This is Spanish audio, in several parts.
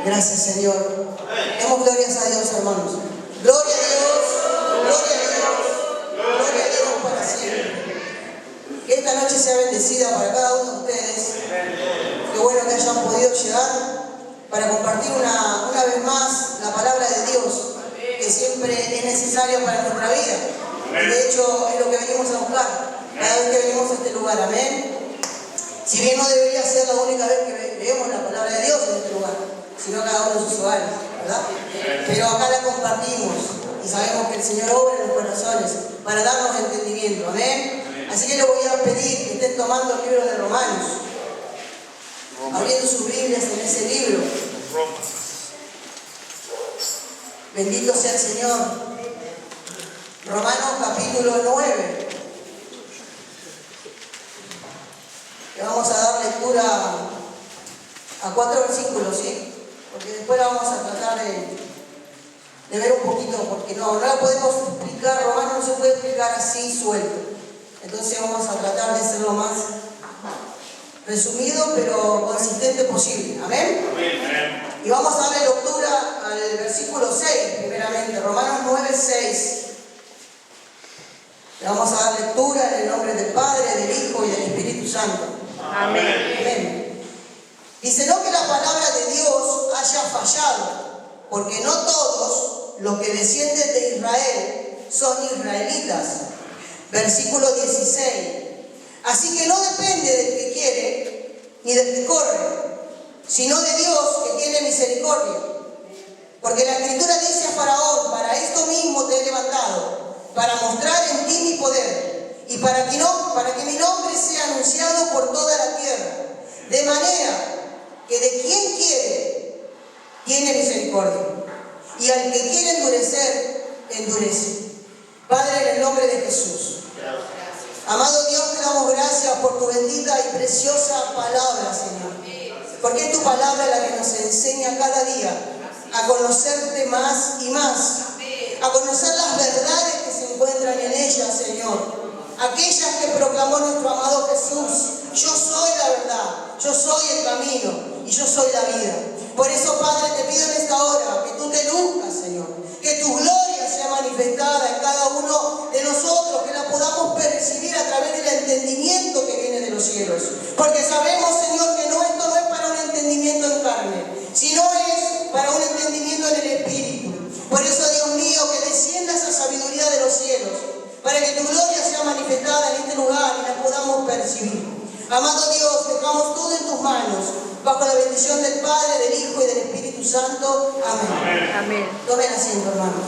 Gracias, Señor. Demos glorias a Dios, hermanos. Gloria a Dios, gloria a Dios, gloria a Dios para siempre. Que esta noche sea bendecida para cada uno de ustedes. Qué bueno que hayan podido llegar para compartir una vez más la palabra de Dios, que siempre es necesaria para nuestra vida. Y de hecho es lo que venimos a buscar cada vez que venimos a este lugar. Amén. Si bien no debería ser la única vez que leemos la palabra de Dios en este lugar, sino cada uno en sus hogares, ¿verdad? Pero acá la compartimos y sabemos que el Señor obra en los corazones para darnos entendimiento. Amén. Así que les voy a pedir que estén tomando el libro de Romanos, abriendo sus Biblias en ese libro. Bendito sea el Señor. Romanos capítulo 9. Le vamos a dar lectura a 4 versículos, ¿sí? Porque después la vamos a tratar de ver un poquito, porque no la podemos explicar. Romanos no se puede explicar así suelto. Entonces vamos a tratar de ser lo más resumido pero consistente posible. ¿Amén? Amén. Y vamos a darle lectura al versículo 6 primeramente, Romanos 9, 6. Le vamos a dar lectura en el nombre del Padre, del Hijo y del Espíritu Santo. Amén. Amén. Dice: no que la palabra de Dios haya fallado, porque no todos los que descienden de Israel son israelitas. Versículo 16. Así que no depende del que quiere ni del que corre, sino de Dios que tiene misericordia. Porque la Escritura dice a Faraón: para esto mismo te he levantado, para mostrar en ti mi poder, y para que mi nombre sea anunciado por toda la tierra. De manera que de quien quiere, tiene misericordia, y al que quiere endurecer, endurece. Padre, en el nombre de Jesús. Amado Dios, te damos gracias por tu bendita y preciosa palabra, Señor. Porque es tu palabra la que nos enseña cada día a conocerte más y más, a conocer las verdades que se encuentran en ella, Señor. Aquellas que proclamó nuestro amado Jesús: yo soy la verdad, yo soy el camino y yo soy la vida. Por eso, Padre, te pido en esta hora que tú te luzcas, Señor, que tu gloria sea manifestada en cada uno de nosotros, que la podamos percibir a través del entendimiento que viene de los cielos. Porque sabemos, Señor, que esto no es para un entendimiento en carne, sino es para un entendimiento en el Espíritu. Por eso, Dios mío, que descienda esa sabiduría de los cielos, para que tu gloria sea manifestada en este lugar y la podamos percibir. Amado Dios, dejamos todo en tus manos, bajo la bendición del Padre, del Hijo y del Espíritu Santo. Amén. Amén. Tomen asiento, hermanos.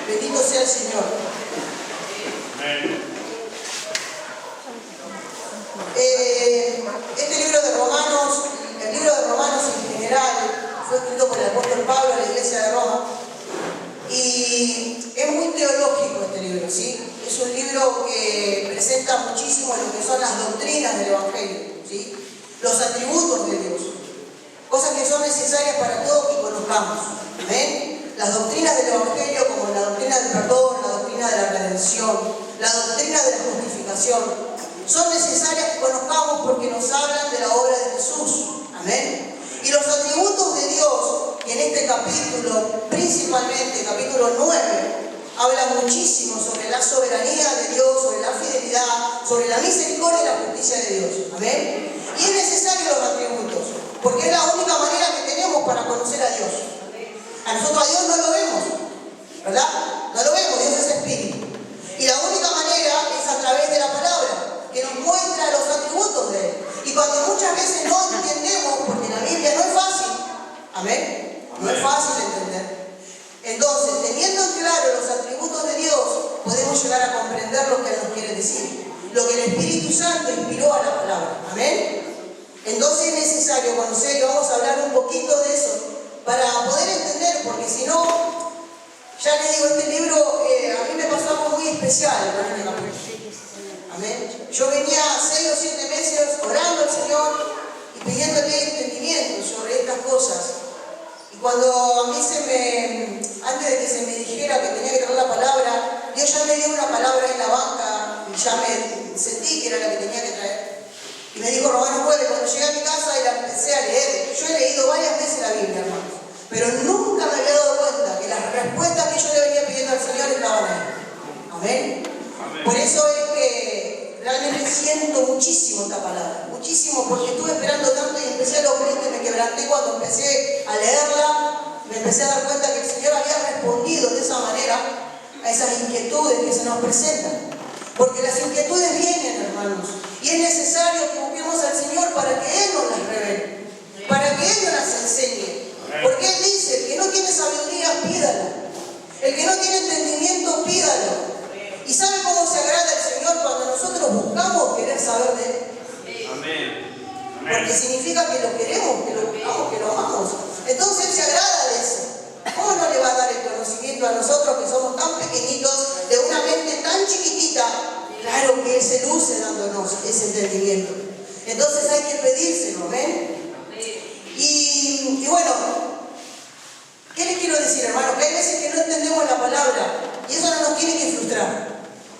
Bendito sea el Señor. Amén. Este libro de Romanos, el libro de Romanos en general, fue escrito por el apóstol Pablo a la iglesia de Roma. Y es muy teológico este libro, ¿sí? Es un libro que presenta muchísimo lo que son las doctrinas del Evangelio, ¿sí? Los atributos de Dios, cosas que son necesarias para todos que conozcamos. ¿Amén? Las doctrinas del Evangelio, como la doctrina del perdón, la doctrina de la redención, la doctrina de la justificación, son necesarias que conozcamos porque nos hablan de la obra de Jesús. Amén. Y los atributos de Dios, que en este capítulo, principalmente capítulo 9, habla muchísimo sobre la soberanía de Dios, sobre la fidelidad, sobre la misericordia y la justicia de Dios. Amén. Y es necesario los atributos, porque es la única manera que tenemos para conocer a Dios. A nosotros a Dios no lo vemos, ¿verdad? No lo vemos, Dios es espíritu. Y la única manera es a través de la palabra, que nos muestra los atributos de Él. Y cuando muchas veces no entendemos, porque la Biblia no es fácil, amén, no es fácil entender. Entonces, teniendo en claro los atributos de Dios, podemos llegar a comprender lo que Él nos quiere decir, lo que el Espíritu Santo inspiró a la palabra, amén. Entonces es necesario conocer, y vamos a hablar un poquito de eso, para poder entender, porque si no, ya les digo, este libro a mí me pasó algo muy especial con este capítulo. Amén. Yo venía 6 o 7 meses orando al Señor y pidiéndole entendimiento sobre estas cosas. Y cuando a mí antes de que se me dijera que tenía que traer la palabra, Dios ya me dio una palabra en la banca y ya me sentí que era la que tenía que traer. Y me dijo Romanos 9, cuando llegué a mi casa y la empecé a leer. Yo he leído varias veces la Biblia, hermanos, pero nunca me había dado cuenta que las respuestas que yo le venía pidiendo al Señor estaban ahí. Amén. Por eso es que realmente siento muchísimo esta palabra, muchísimo, porque estuve esperando tanto y empecé a los gritos y me quebranté cuando empecé a leerla. Me empecé a dar cuenta que el Señor había respondido de esa manera a esas inquietudes que se nos presentan. Porque las inquietudes vienen, hermanos, y es necesario que busquemos al Señor para que Él nos las revele, para que Él nos las enseñe. Porque Él dice, el que no tiene sabiduría, pídala. El que no tiene entendimiento, pídalo. ¿Y sabe cómo se agrada el Señor cuando nosotros buscamos querer saber de Él? Amén. Porque significa que lo queremos, que lo buscamos, que lo amamos. Entonces Él se agrada de eso. ¿Cómo no le va a dar el conocimiento a nosotros que somos tan pequeñitos, de una mente tan chiquitita? Claro que Él se luce dándonos ese entendimiento. Entonces hay que pedírselo, ¿ven? Y bueno, ¿qué les quiero decir, hermano? Que hay veces que no entendemos la palabra y eso no nos tiene que frustrar.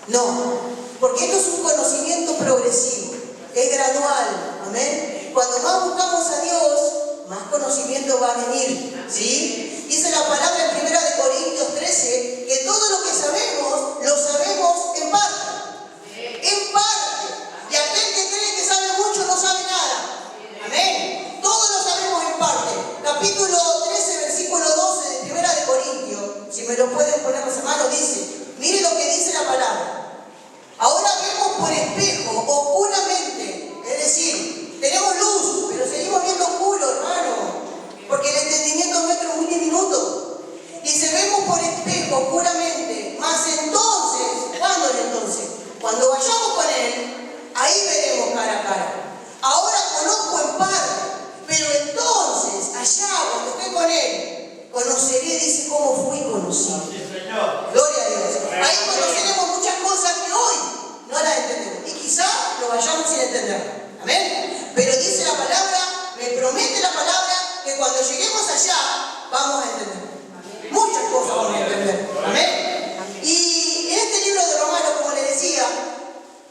No, porque esto es un conocimiento progresivo, es gradual, ¿amén? Cuando más buscamos a Dios, más conocimiento va a venir, ¿sí? Dice la palabra en 1 Corintios 13 que todo lo que sabemos, lo sabemos en parte. En parte. Y aquel que cree que sabe mucho no sabe nada. Amén. Todo lo sabemos en parte. Capítulo 13, versículo 12 de 1 Corintios, si me lo pueden poner los hermanos, dice, mire lo que dice la palabra. Ahora vemos por espejo, oscuramente, es decir, tenemos luz, pero seguimos viendo oscuro, hermano, porque el entendimiento nuestro es muy diminuto. Dice, vemos por espejo, oscuramente, mas entonces, ¿cuándo es entonces? Cuando vayamos con Él, ahí veremos cara a cara. Ahora conozco en parte, pero entonces, allá, cuando esté con Él, conoceré, dice, cómo fui conocido. Gloria a Dios. Ahí conoceremos muchas cosas que hoy no las entendemos. Y quizá lo vayamos sin entender. Amén. Pero dice la palabra, me promete la palabra, que cuando lleguemos allá, vamos a entender. Muchas cosas vamos a entender. Amén. Y en este libro de Romanos, como les decía,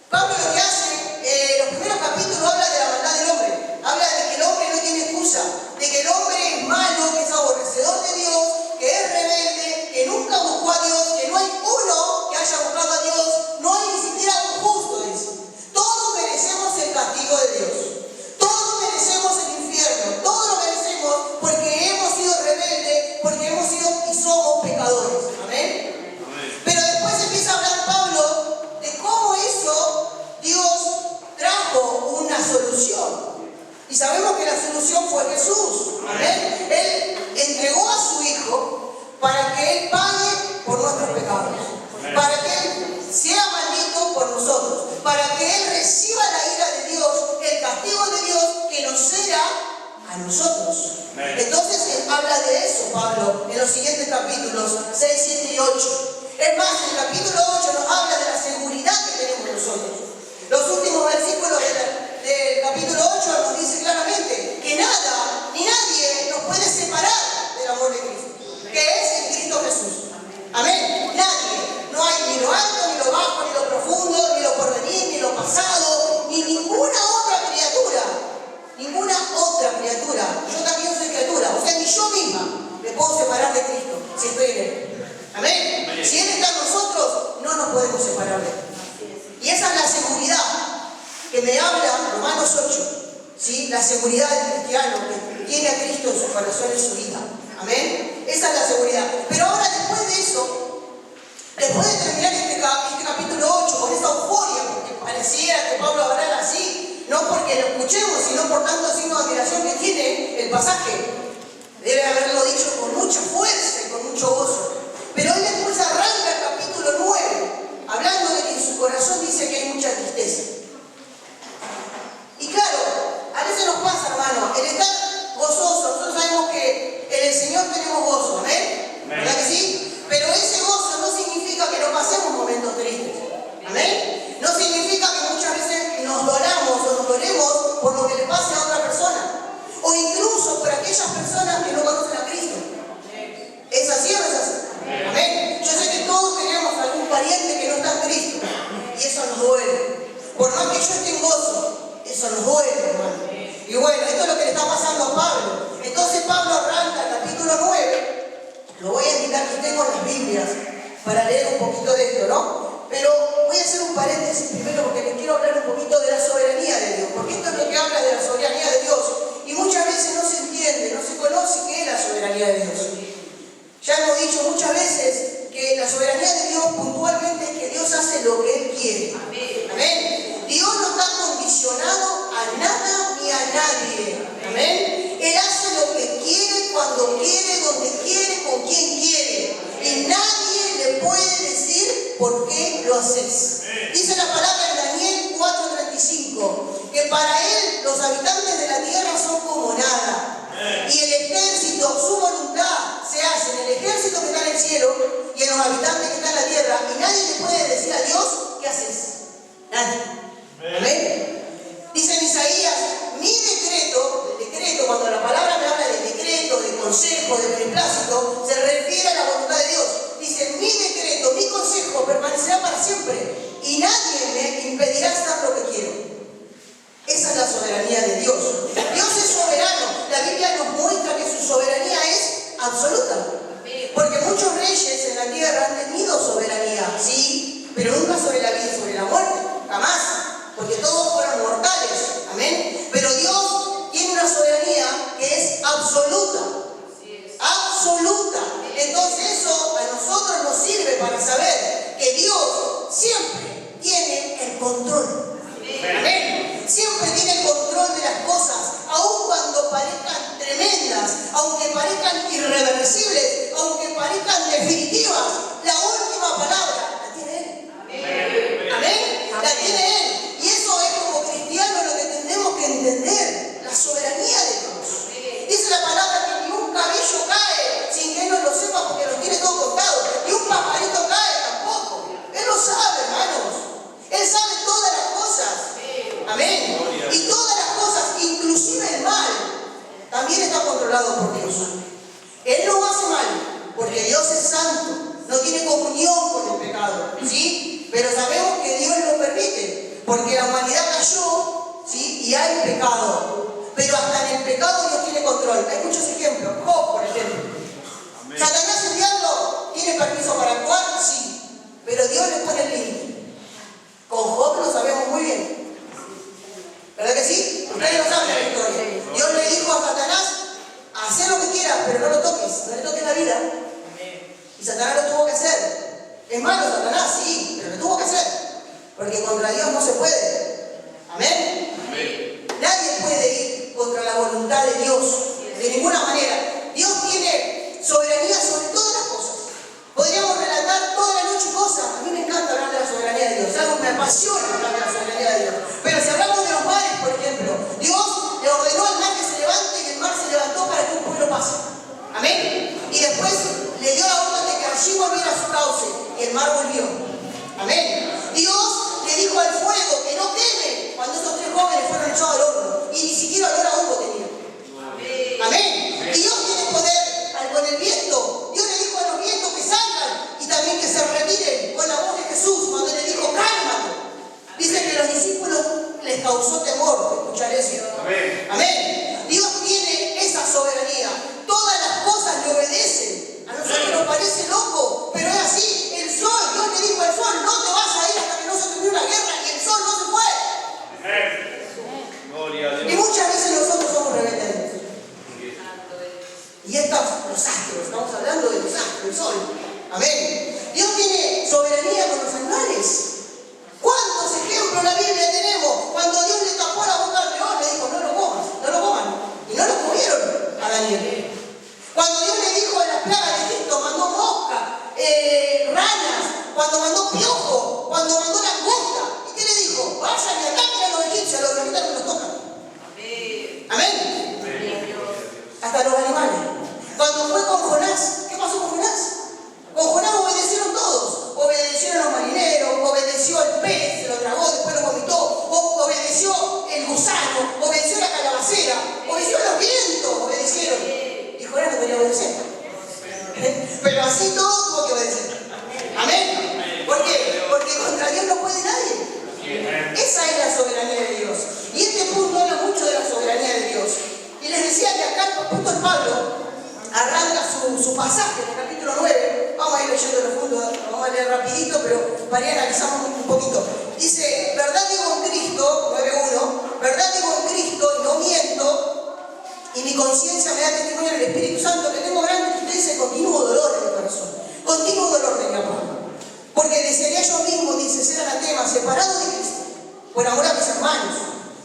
Pablo lo que hace, los primeros capítulos habla de la maldad del hombre. Habla de que el hombre no tiene excusa, de que el hombre es malo, que es aborrecedor de Dios, que es rebelde, que nunca buscó a Dios, que no hay uno que haya buscado a Dios, no hay ni siquiera un justo, dice. Todos merecemos el castigo de Dios. Todos merecemos el infierno. Todos lo merecemos porque hemos sido rebeldes, porque hemos sido y somos pecadores. Amén. Pero después empieza a hablar Pablo de cómo eso Dios trajo una solución. Y sabemos que la solución fue Jesús. Amén. Él entregó a su Hijo para que Él pague por nuestros pecados. Para que Él sea maldito por nosotros. Para que Él reciba la ira de Dios, el castigo de Dios que nos sea a nosotros. Entonces Él habla de eso, Pablo, en los siguientes capítulos 6, 7 y 8. Es más, en el capítulo 8 nos habla de la seguridad que tenemos nosotros. Los últimos versículos del capítulo 8 nos dice claramente que nada ni nadie nos puede separar del amor de Cristo, que es en Cristo Jesús. Amén. Nadie. No hay ni lo alto, ni lo bajo, ni lo profundo, ni lo porvenir, ni lo pasado, ni ninguna otra criatura. Ninguna otra criatura. Yo también soy criatura. O sea, ni yo misma me puedo separar de Cristo si estoy en Él. Amén. Amén. Si Él está en nosotros, no nos podemos separar de Él. Y esa es la seguridad que me habla Romanos 8. ¿Sí? La seguridad del cristiano que tiene a Cristo en su corazón y en su vida. Amén. Esa es la seguridad. Pero ahora, después de eso, después de terminar este capítulo 8 con esa euforia, porque pareciera que Pablo hablara así, no porque lo escuchemos, sino por tanto signo de admiración que tiene el pasaje, debe haberlo dicho con mucha fuerza y con mucho gozo. Pero él después arranca el capítulo 9, hablando de que en su corazón dice que hay mucha tristeza. Y claro, a veces nos pasa, hermano, el estar gozoso. Nosotros sabemos que en el Señor tenemos gozo, ¿amén? ¿Verdad que sí? Pero ese gozo no significa que no pasemos momentos tristes, ¿amén? No significa que muchas veces nos dolamos o nos dolemos por lo que le pase a otra persona, o incluso por aquellas apóstol Pablo. Entonces Pablo arranca el capítulo 9. Lo voy a indicar que tengo las Biblias para leer un poquito de esto, ¿no? Pero voy a hacer un paréntesis primero porque les quiero hablar un poquito de la soberanía de Dios. Porque esto es lo que habla de la soberanía de Dios. Y muchas veces no se entiende, no se conoce qué es la soberanía de Dios. Ya hemos dicho muchas veces que la soberanía de Dios puntualmente es que Dios hace lo que Él quiere. Amén. Dios no está condicionado a nada ni a nadie. Amén. Él hace lo que quiere, cuando quiere, donde quiere, con quien quiere. Y nadie le puede decir por qué lo haces. Dice la palabra en Daniel 4:35, que para Él los habitantes de la tierra son como nada. Y el ejército, su voluntad se hace en el ejército que está en el cielo y en los habitantes que están en la tierra. Y nadie le puede decir a Dios qué haces. Nadie. Amén. Dice en Isaías, mi decreto, el decreto, cuando la palabra me habla de decreto, de consejo, de beneplácito, se refiere a la voluntad de Dios. Dice, mi decreto, mi consejo permanecerá para siempre y nadie me impedirá hacer lo que quiero. Esa es la soberanía de Dios. Dios es soberano. La Biblia nos muestra que su soberanía es absoluta. Porque muchos reyes en la tierra han tenido soberanía, sí, pero nunca sobre la vida y sobre la muerte. Jamás. Porque todos fueron mortales. Amén. Pero Dios tiene una soberanía que es absoluta. Absoluta. Entonces eso a nosotros nos sirve para saber que Dios siempre tiene el control. Amén. Siempre tiene el control de las cosas, aun cuando parezcan tremendas, aunque parezcan irreversibles, aunque parezcan definitivas. La última palabra la tiene Él. Amén. La tiene Él. Y eso es como cristianos lo que tenemos que entender, la soberanía de Dios. Dice la palabra que ni un cabello cae sin que Él no lo sepa porque lo tiene todo contado. Ni un pajarito cae tampoco. Él lo sabe, hermanos. Él sabe todas las cosas. Amén. Y todas las cosas, inclusive el mal, también está controlado por Dios. Él no hace mal, porque Dios es santo, no tiene comunión con el pecado, ¿sí? Pero sabemos que Dios lo permite, porque la humanidad cayó, ¿sí? Y hay pecado. Pero hasta en el pecado Dios tiene control. Hay muchos ejemplos. Job, por ejemplo. Amén. ¿Satanás, el diablo, tiene permiso para actuar? Sí. Pero Dios le pone el límite. Con Job lo sabemos muy bien. ¿Verdad que sí? Ustedes lo saben la historia. Dios le dijo a Satanás, haz lo que quieras, pero no lo toques, no le toques la vida. Y Satanás lo tuvo que hacer. Es malo Satanás, sí, pero lo tuvo que hacer. Porque contra Dios no se puede. Amén. Nadie puede ir contra la voluntad de Dios, de ninguna manera. Dios tiene soberanía sobre todas las cosas. Podríamos relatar toda la noche cosas. A mí me encanta hablar de la soberanía de Dios. Es algo que me apasiona hablar de la soberanía de Dios. Pero si hablamos de los mares, por ejemplo, Dios le ordenó al mar que se levante y el mar se levantó para que un pueblo pase. Amén. Y después le dio la orden de que allí volviera a su cauce y el mar volvió. Amén. Dios le dijo al fuego que no queme cuando esos 3 jóvenes fueron echados al horno y ni siquiera olor a humo tenía. Amén. Y Dios tiene poder con el viento. Dios le dijo a los vientos que salgan y también que se retiren con la voz de Jesús cuando le dijo cálmate. Dice que a los discípulos les causó temor escuchar eso. Amén. Amén. Dios tiene esa soberanía. Todas las cosas le obedecen. A nosotros nos parece loco, pero es así. El sol, Dios le dijo al sol, no te vas a ir hasta que no se termine una guerra y el sol no se fue. Amén. Y muchas veces nosotros somos rebeldes. Y estos, los astros, estamos hablando de los astros, el sol. Amén. Dios tiene soberanía con los animales. ¿Cuántos ejemplos en la Biblia tenemos? Cuando Dios le tapó la boca al león, le dijo, no lo comas, no lo coman. Y no lo comieron a Daniel. Cuando Dios le dijo en las plagas de Egipto, mandó mosca, ranas, cuando mandó piojo, cuando mandó langosta. ¿Y qué le dijo? Vayan y ataquen a los egipcios, a los israelitas que nos tocan. Amén. Hasta los animales. Cuando fue con Jonás, ¿qué pasó con Jonás? Con Jonás obedecieron todos. Obedecieron los marineros, obedeció el pez, se lo tragó, después lo vomitó. Obedeció el gusano, obedeció la calabacera, obedeció los vientos, obedecieron. Y Jonás no quería obedecer. Pero así todo tuvo que obedecer. Amén. ¿Por qué? Porque contra Dios no puede nadie. Esa es la soberanía de Dios. Y este punto habla mucho de la soberanía de Dios. Y les decía que su pasaje en el capítulo 9, vamos a ir leyendo los fundos, vamos a leer rapidito, pero para ir analizamos un poquito. Dice, verdad digo en Cristo, 9:1, verdad digo en Cristo y no miento, y mi conciencia me da testimonio en el Espíritu Santo que tengo gran tristeza y continuo dolor en mi corazón. Continuo dolor tenía Pablo. Porque desearía yo mismo, dice, ser anatema, separado de Cristo, por amor a mis hermanos,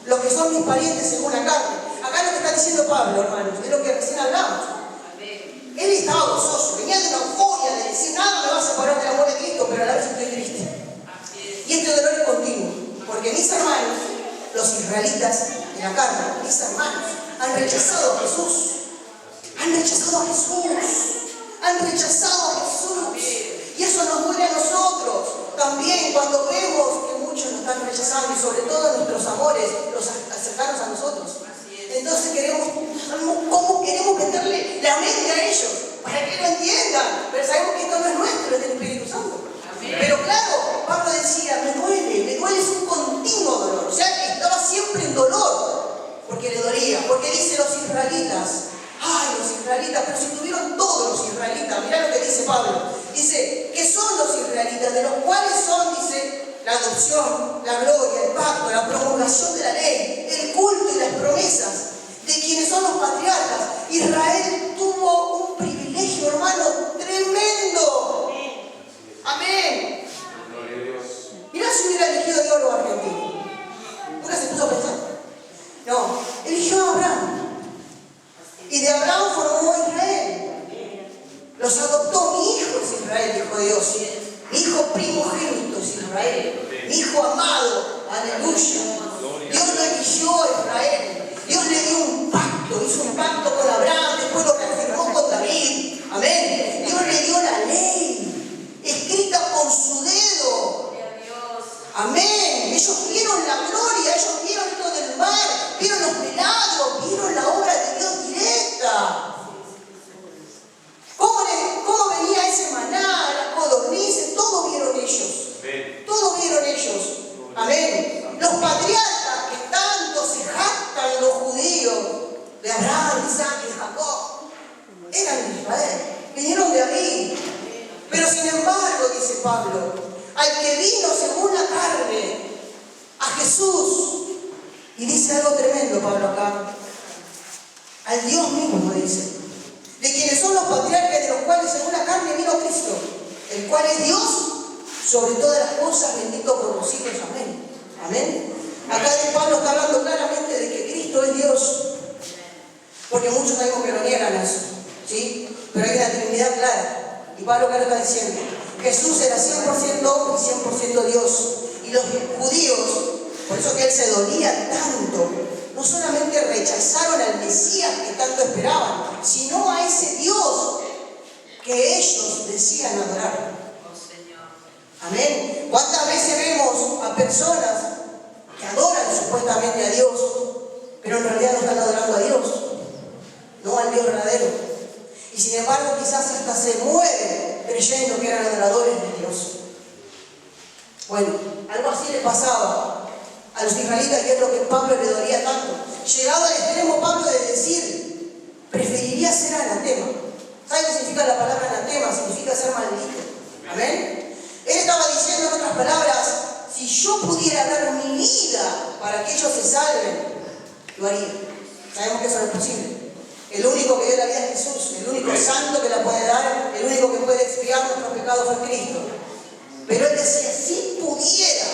los que son mis parientes según la carne. Acá lo que está diciendo Pablo, hermanos, es lo que recién hablamos. Él estaba gozoso, venía de una euforia de decir, nada me va a separar del amor de Cristo, pero a la vez estoy triste. Y este dolor es continuo, porque mis hermanos, los israelitas de la carne, mis hermanos, han rechazado a Jesús. Han rechazado a Jesús. Han rechazado a Jesús. Y eso nos duele a nosotros también cuando vemos que muchos nos están rechazando y sobre todo nuestros amores, los cercanos a nosotros. Entonces ¿cómo queremos meterle la mente a ellos? Para que lo entiendan. Pero sabemos que esto no es nuestro, es del Espíritu Santo. Pero claro, Pablo decía, me duele, es un continuo dolor. O sea, que estaba siempre en dolor, porque le dolía. Porque dice los israelitas, ay, los israelitas, pero si tuvieron todos los israelitas, mirá lo que dice Pablo. Dice, que son los israelitas, de los cuales son, dice, la adopción, la gloria, el pacto, la promulgación de la ley, el culto y las promesas de quienes son los patriarcas. Israel tuvo un privilegio, hermano, tremendo. Amén. Mirá si hubiera elegido Dios los argentinos. Nunca se puso a pensar. No, eligió a Abraham. Y de Abraham formó a Israel. Los adoptó, mi hijo es Israel, dijo Dios. Mi hijo primogénito es Israel. Mi hijo amado, aleluya. Dios lo eligió a Israel. Dios le dio un pacto, hizo un pacto con Abraham, después lo reafirmó con David. Amén. Dios le dio la ley, escrita con su dedo. Amén. Ellos vieron la gloria, ellos vieron esto del mar, vieron los milagros, vieron la obra de Dios directa. ¿Cómo venía ese maná, las codornices? Todo vieron ellos. Todo vieron ellos. Amén. Los patriarcas que tanto se jactan los judíos de Abraham, Isaac y Jacob eran de Israel. Vinieron de ahí. Pero sin embargo, dice Pablo, al que vino según la carne, a Jesús, y dice algo tremendo Pablo acá, al Dios mismo dice, de quienes son los patriarcas, de los cuales según la carne vino Cristo, el cual es Dios sobre todas las cosas, bendito por los siglos. Amén. Amén. Acá Pablo está hablando claramente de que Cristo es Dios, porque muchos sabemos que lo niegan eso, ¿sí? Pero hay una Trinidad clara, y Pablo acá lo está diciendo. Jesús era 100% hombre y 100% Dios, y los judíos, por eso que él se dolía tanto, no solamente rechazaron al Mesías que tanto esperaban, sino a ese Dios que ellos decían adorar. Amén. ¿Cuántas veces vemos a personas que adoran supuestamente a Dios, pero en realidad no están adorando a Dios, no al Dios verdadero? Y sin embargo quizás hasta se mueren creyendo que eran adoradores de Dios. Bueno, algo así le pasaba a los israelitas, y es lo que Pablo le dolía tanto. Llegado al extremo Pablo de decir, preferiría ser anatema. ¿Sabe qué significa la palabra anatema? Significa ser maldito. Amén. Él estaba diciendo en otras palabras, si yo pudiera dar mi vida para que ellos se salven, lo haría. Sabemos que eso no es posible. El único que dio la vida es Jesús, el único santo que la puede dar, el único que puede expiar nuestros pecados fue Cristo. Pero él decía, si pudiera.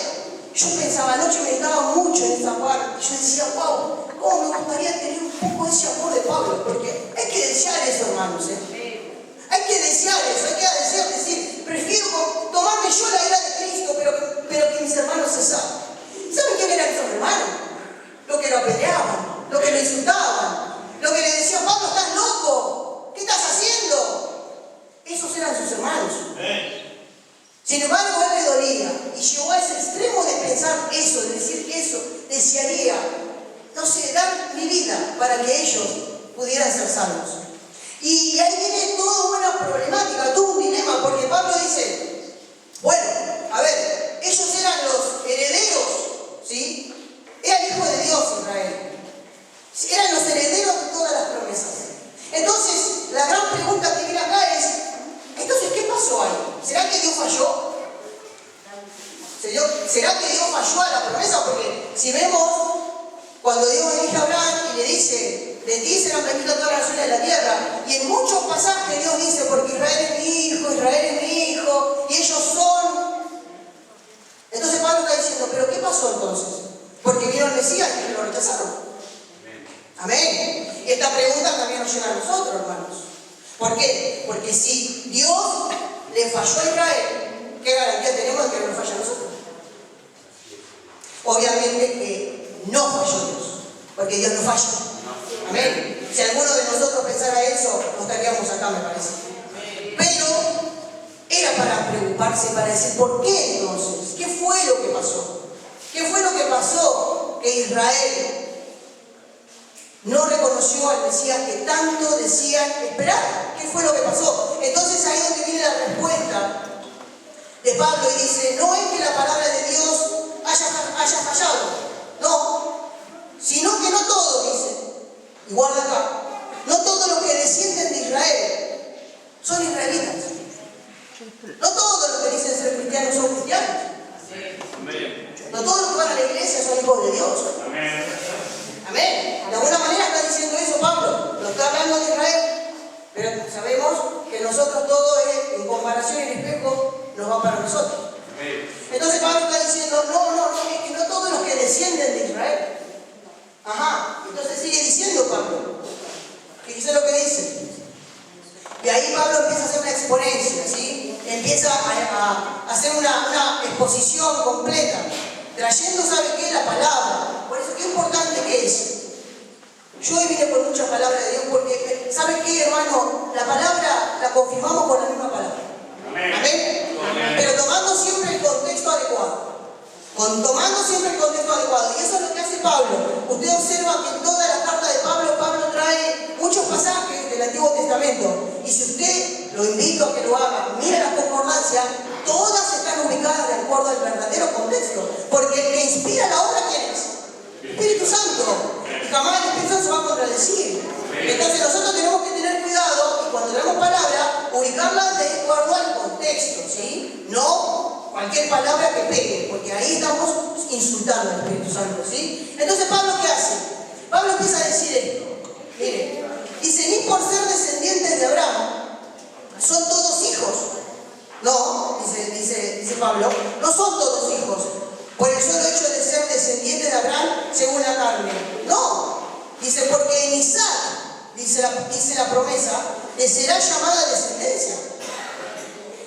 Yo pensaba, anoche meditaba mucho en esa parte, yo decía, wow, cómo me gustaría tener un poco ese amor de Pablo, porque hay que desear eso, hermanos, Hay que desear eso, hay que desear decir, prefiero tomarme yo la ira de Cristo, pero que mis hermanos se salven. ¿Saben quién eran esos hermanos? Los que lo apedreaban, los que lo insultaban, los que le decían, Pablo, estás loco, ¿qué estás haciendo? Esos eran sus hermanos. Sin embargo, él le dolía y llegó a ese extremo de pensar eso, de decir eso, desearía, no sé, dar mi vida para que ellos pudieran ser salvos. Y ahí viene toda una problemática, todo un dilema, porque Pablo dice, bueno, a ver, ellos eran los herederos, ¿sí? Era el Hijo de Dios, Israel. Eran los herederos de todas las promesas. Entonces, la gran pregunta que viene acá tierra. Y en muchos pasajes Dios dice, porque Israel es mi hijo, y ellos son. Entonces Pablo está diciendo, ¿pero qué pasó entonces? Porque vino el Mesías y lo rechazaron. Amén. Y esta pregunta también nos llega a nosotros, hermanos. ¿Por qué? Porque si Dios le falló a Israel, ¿qué garantía tenemos de que no nos falla a nosotros? Obviamente que no falló Dios, porque Dios no falla. Amén. Si alguno de nosotros pensara eso, no estaríamos acá, me parece. Pero era para preocuparse, para decir, ¿por qué entonces? ¿Qué fue lo que pasó? ¿Qué fue lo que pasó que Israel no reconoció al Mesías que tanto decían esperar? ¿Qué fue lo que pasó? Entonces ahí es donde viene la respuesta de Pablo y dice, no es que la palabra de Dios haya fallado, no, sino que no todo, dice, y guarda acá, no todos los que descienden de Israel son israelitas, no todos los que dicen ser cristianos son cristianos, no todos los que van a la iglesia son hijos de Dios. Amén. De alguna manera está diciendo eso Pablo, lo está hablando de Israel, pero sabemos que nosotros todo es, en comparación en espejo, nos va para nosotros. Entonces Pablo está diciendo, no, es que no todos los que descienden de Israel. Ajá, entonces sigue diciendo Pablo. Fíjese lo que dice. Y ahí Pablo empieza a hacer una exponencia, ¿sí? Empieza a hacer una exposición completa, trayendo, ¿sabe qué? La palabra. Por eso, qué importante que es. Yo hoy vine con muchas palabras de Dios porque, ¿sabe qué, hermano? La palabra la confirmamos con la misma palabra. Amén. Pero tomando siempre el contexto adecuado. Y eso es lo que hace Pablo. Usted observa que en toda la carta de Pablo, Pablo trae muchos pasajes del Antiguo Testamento. Y si usted, lo invito a que lo haga, mire las concordancias, todas están ubicadas de acuerdo al verdadero contexto. Porque el que inspira la obra, ¿quién es? El Espíritu Santo. Y jamás el Espíritu Santo se va a contradecir. Entonces nosotros tenemos que tener cuidado y cuando tenemos palabra, ubicarla de acuerdo al contexto, ¿sí? No cualquier palabra que pegue, porque ahí estamos insultando al Espíritu Santo, ¿sí? Entonces Pablo, ¿qué hace? Pablo empieza a decir esto. Mire, dice, ni por ser descendientes de Abraham, son todos hijos. No, dice Pablo, no son todos hijos, por el solo hecho de ser descendientes de Abraham según la carne. No, dice, porque en Isaac, dice la promesa, le será llamada descendencia.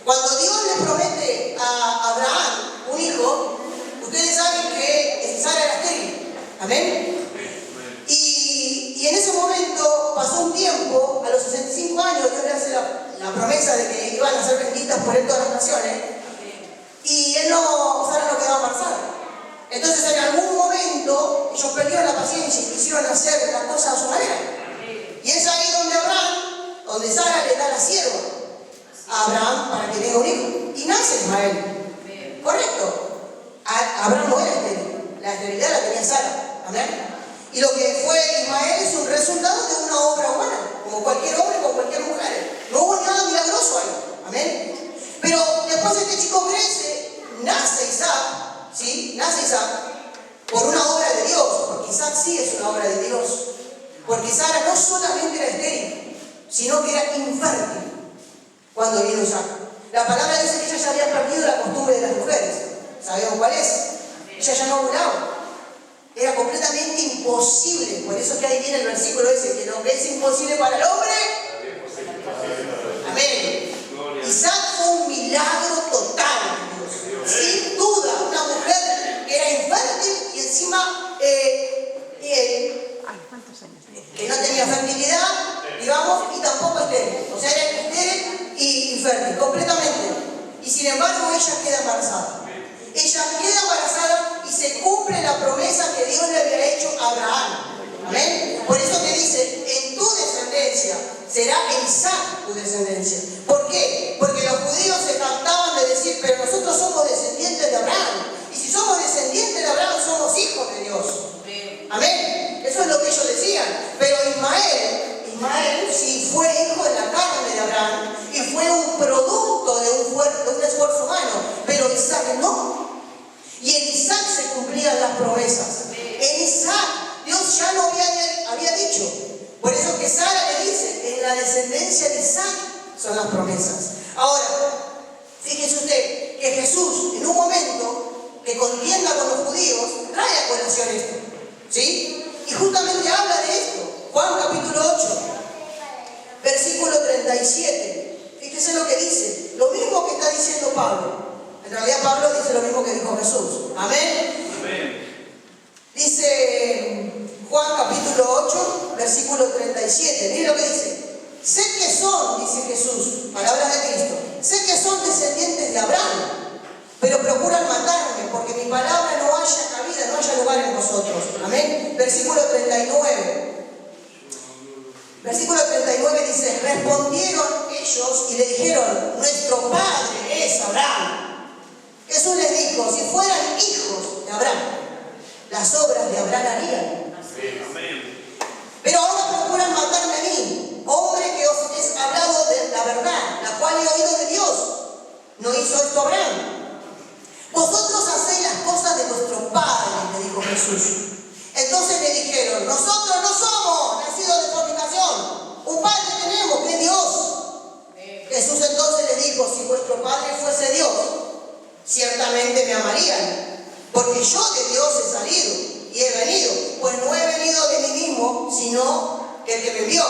Cuando Dios le promete a Abraham un hijo, ustedes saben que Sara era estéril. Amén. Y en ese momento pasó un tiempo, a los 65 años, Dios le hace la promesa de que iban a ser benditas por él todas las naciones. Y Sara no quedaba embarazada. Entonces en algún momento ellos perdieron la paciencia y quisieron hacer las cosas a su manera. Y es ahí donde Sara le da la sierva a Abraham para que tenga un hijo. Y nace Ismael. ¿Correcto? Abraham no era estéril. La esterilidad la tenía Sara. Amén. Y lo que fue Ismael es un resultado de una obra humana, como cualquier hombre, con cualquier mujer. No hubo nada milagroso ahí. Amén. Pero después este chico crece, nace Isaac, ¿sí? Nace Isaac por una obra de Dios, porque Isaac sí es una obra de Dios. Porque Sara no solamente era estéril, sino que era infértil cuando vino Isaac. La palabra dice que ella ya había perdido la costumbre de las mujeres. ¿Sabemos cuál es? Ella ya no ovulaba. Era completamente imposible. Por eso es que ahí viene el versículo ese, que lo que es imposible para el hombre. Amén. Isaac fue un milagro total, Dios. Sin duda, una mujer que era infértil y encima que no tenía fertilidad, digamos, y tampoco estéril. O sea, era estéril y infértil, completamente. Y sin embargo, ella queda embarazada. Ella queda embarazada y se cumple la promesa que Dios le había hecho a Abraham. Amén. Por eso que dice, en tu descendencia será Isaac tu descendencia. ¿Por qué? Porque los judíos se jactaban de decir, pero nosotros somos descendientes de Abraham. Y si somos descendientes de Abraham, somos hijos de Dios. Amén. Eso es lo que ellos decían. Pero Ismael sí fue hijo de la carne de Abraham y fue un producto de un esfuerzo humano. Pero Isaac no. Y en Isaac se cumplían las promesas. En Isaac Dios ya lo había dicho. Por eso que Sara le dice, en la descendencia de Isaac son las promesas. Ahora, fíjese usted que Jesús, en un momento que contienda con los judíos, trae a colación esto, ¿sí? Y justamente habla de esto. Juan capítulo 8, versículo 37. Fíjese lo que dice. Lo mismo que está diciendo Pablo. En realidad Pablo dice lo mismo que dijo Jesús. Amén. Amén. Dice Juan capítulo 8, versículo 37. Mire lo que dice. Sé que son, dice Jesús, palabras de Cristo, sé que son descendientes de Abraham, pero procuran matarme, porque mi palabra no haya cabida, no haya lugar en vosotros. Amén. Versículo 39. Versículo 39 dice, respondieron ellos y le dijeron, nuestro padre es Abraham. Jesús les dijo, si fueran hijos de Abraham, las obras de Abraham harían. Amén. Pero ahora procuran matarme a mí, hombre que os es hablado de la verdad, la cual he oído de Dios. ¿No hizo esto Abraham? Vosotros hacéis las cosas de vuestro padre, le dijo Jesús. Entonces le dijeron, nosotros no somos nacidos de fornicación, un padre tenemos que es Dios. Jesús entonces les dijo, si vuestro padre fuese Dios, ciertamente me amarían, porque yo de Dios he salido y he venido, pues no he venido de mí mismo, sino que el que me envió.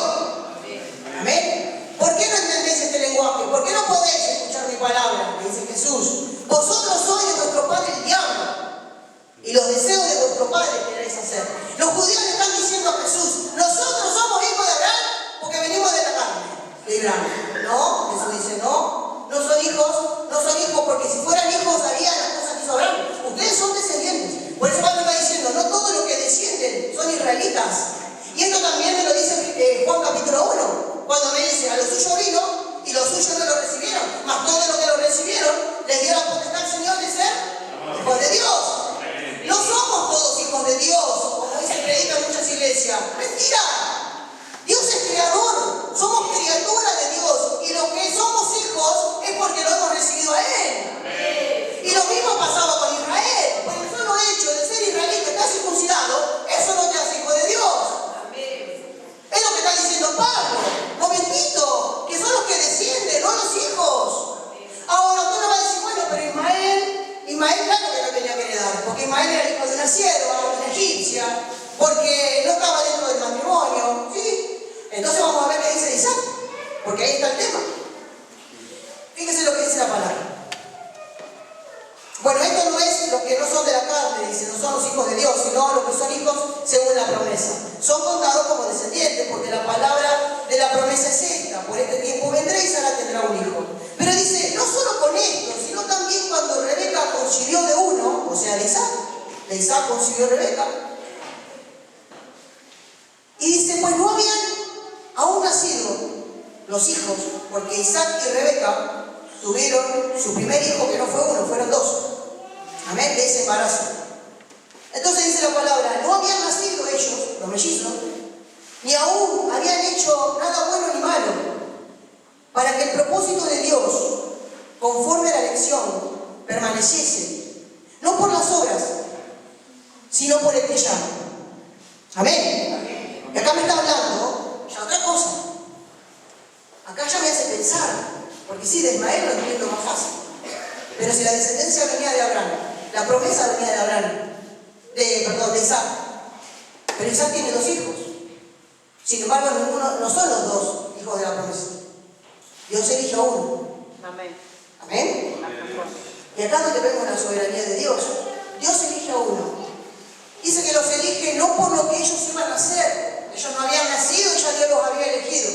Amén. ¿Por qué no entendéis este lenguaje? ¿Por qué no podéis escuchar mi palabra? Le dice Jesús. Vosotros sois de vuestro padre el diablo, y los deseos de vuestro padre queréis hacer. Los judíos le están diciendo a Jesús, nosotros somos hijos de Abraham porque venimos de la carne de Abraham. No, Jesús dice, no son hijos porque si fueran hijos harían las cosas que hizo Abraham. Ustedes son descendientes. Por eso Pablo está diciendo, no todos los que descienden son israelitas. Y esto también me lo dice Juan capítulo 1, cuando me dice, a los suyos vino y los suyos no lo recibieron, mas todos los que lo recibieron les dio la potestad al Señor de ser hijos de Dios. No somos todos hijos de Dios, como dicen, predican muchas iglesias. ¡Mentira! Dios es creador, somos criaturas de Dios, y lo que somos hijos es porque lo hemos recibido a Él. Y lo mismo pasaba con Israel. Por el solo hecho de ser israelí que está circuncidado, eso no te hace hijo de Dios. Es lo que está diciendo Pablo. Momentito, que son los que descienden, no los hijos. Ahora usted me va a decir, bueno, pero Ismael claro que no tenía que heredar, porque Ismael era hijo de una sierva, de una egipcia, porque no estaba dentro del matrimonio, ¿sí? Entonces vamos a ver qué dice Isaac, porque ahí está el tema. Fíjese lo que dice la palabra. Bueno, esto no es los que no son de la carne, dice, no son los hijos de Dios, sino los que son hijos según la promesa. Son contados como descendientes, porque la palabra de la promesa es esta: por este tiempo vendré y Sara tendrá un hijo. Pero dice, no solo con esto, sino también cuando Rebeca concibió de uno, o sea, de Isaac concibió a Rebeca. Y dice, pues no habían aún nacido los hijos, porque Isaac y Rebeca tuvieron su primer hijo, que no fue uno, fueron dos. Amén, de ese embarazo. Entonces dice la palabra, no habían nacido ellos, los mellizos, ni aún habían hecho nada bueno ni malo, para que el propósito de Dios, conforme a la elección, permaneciese, no por las obras, sino por el que llama. Amén. Y acá me está hablando ya otra cosa. Acá ya me hace pensar, porque sí, de Ismael lo entiendo más fácil. Pero si la descendencia venía de Abraham, la promesa venía de Abraham, de Isaac. Pero Isaac tiene dos hijos. Sin embargo, no son los dos hijos de la promesa. Dios elige a uno. Amén. Amén. Y acá donde vemos la soberanía de Dios. Dios elige a uno. Dice que los elige no por lo que ellos iban a hacer. Ellos no habían nacido y ya Dios los había elegido.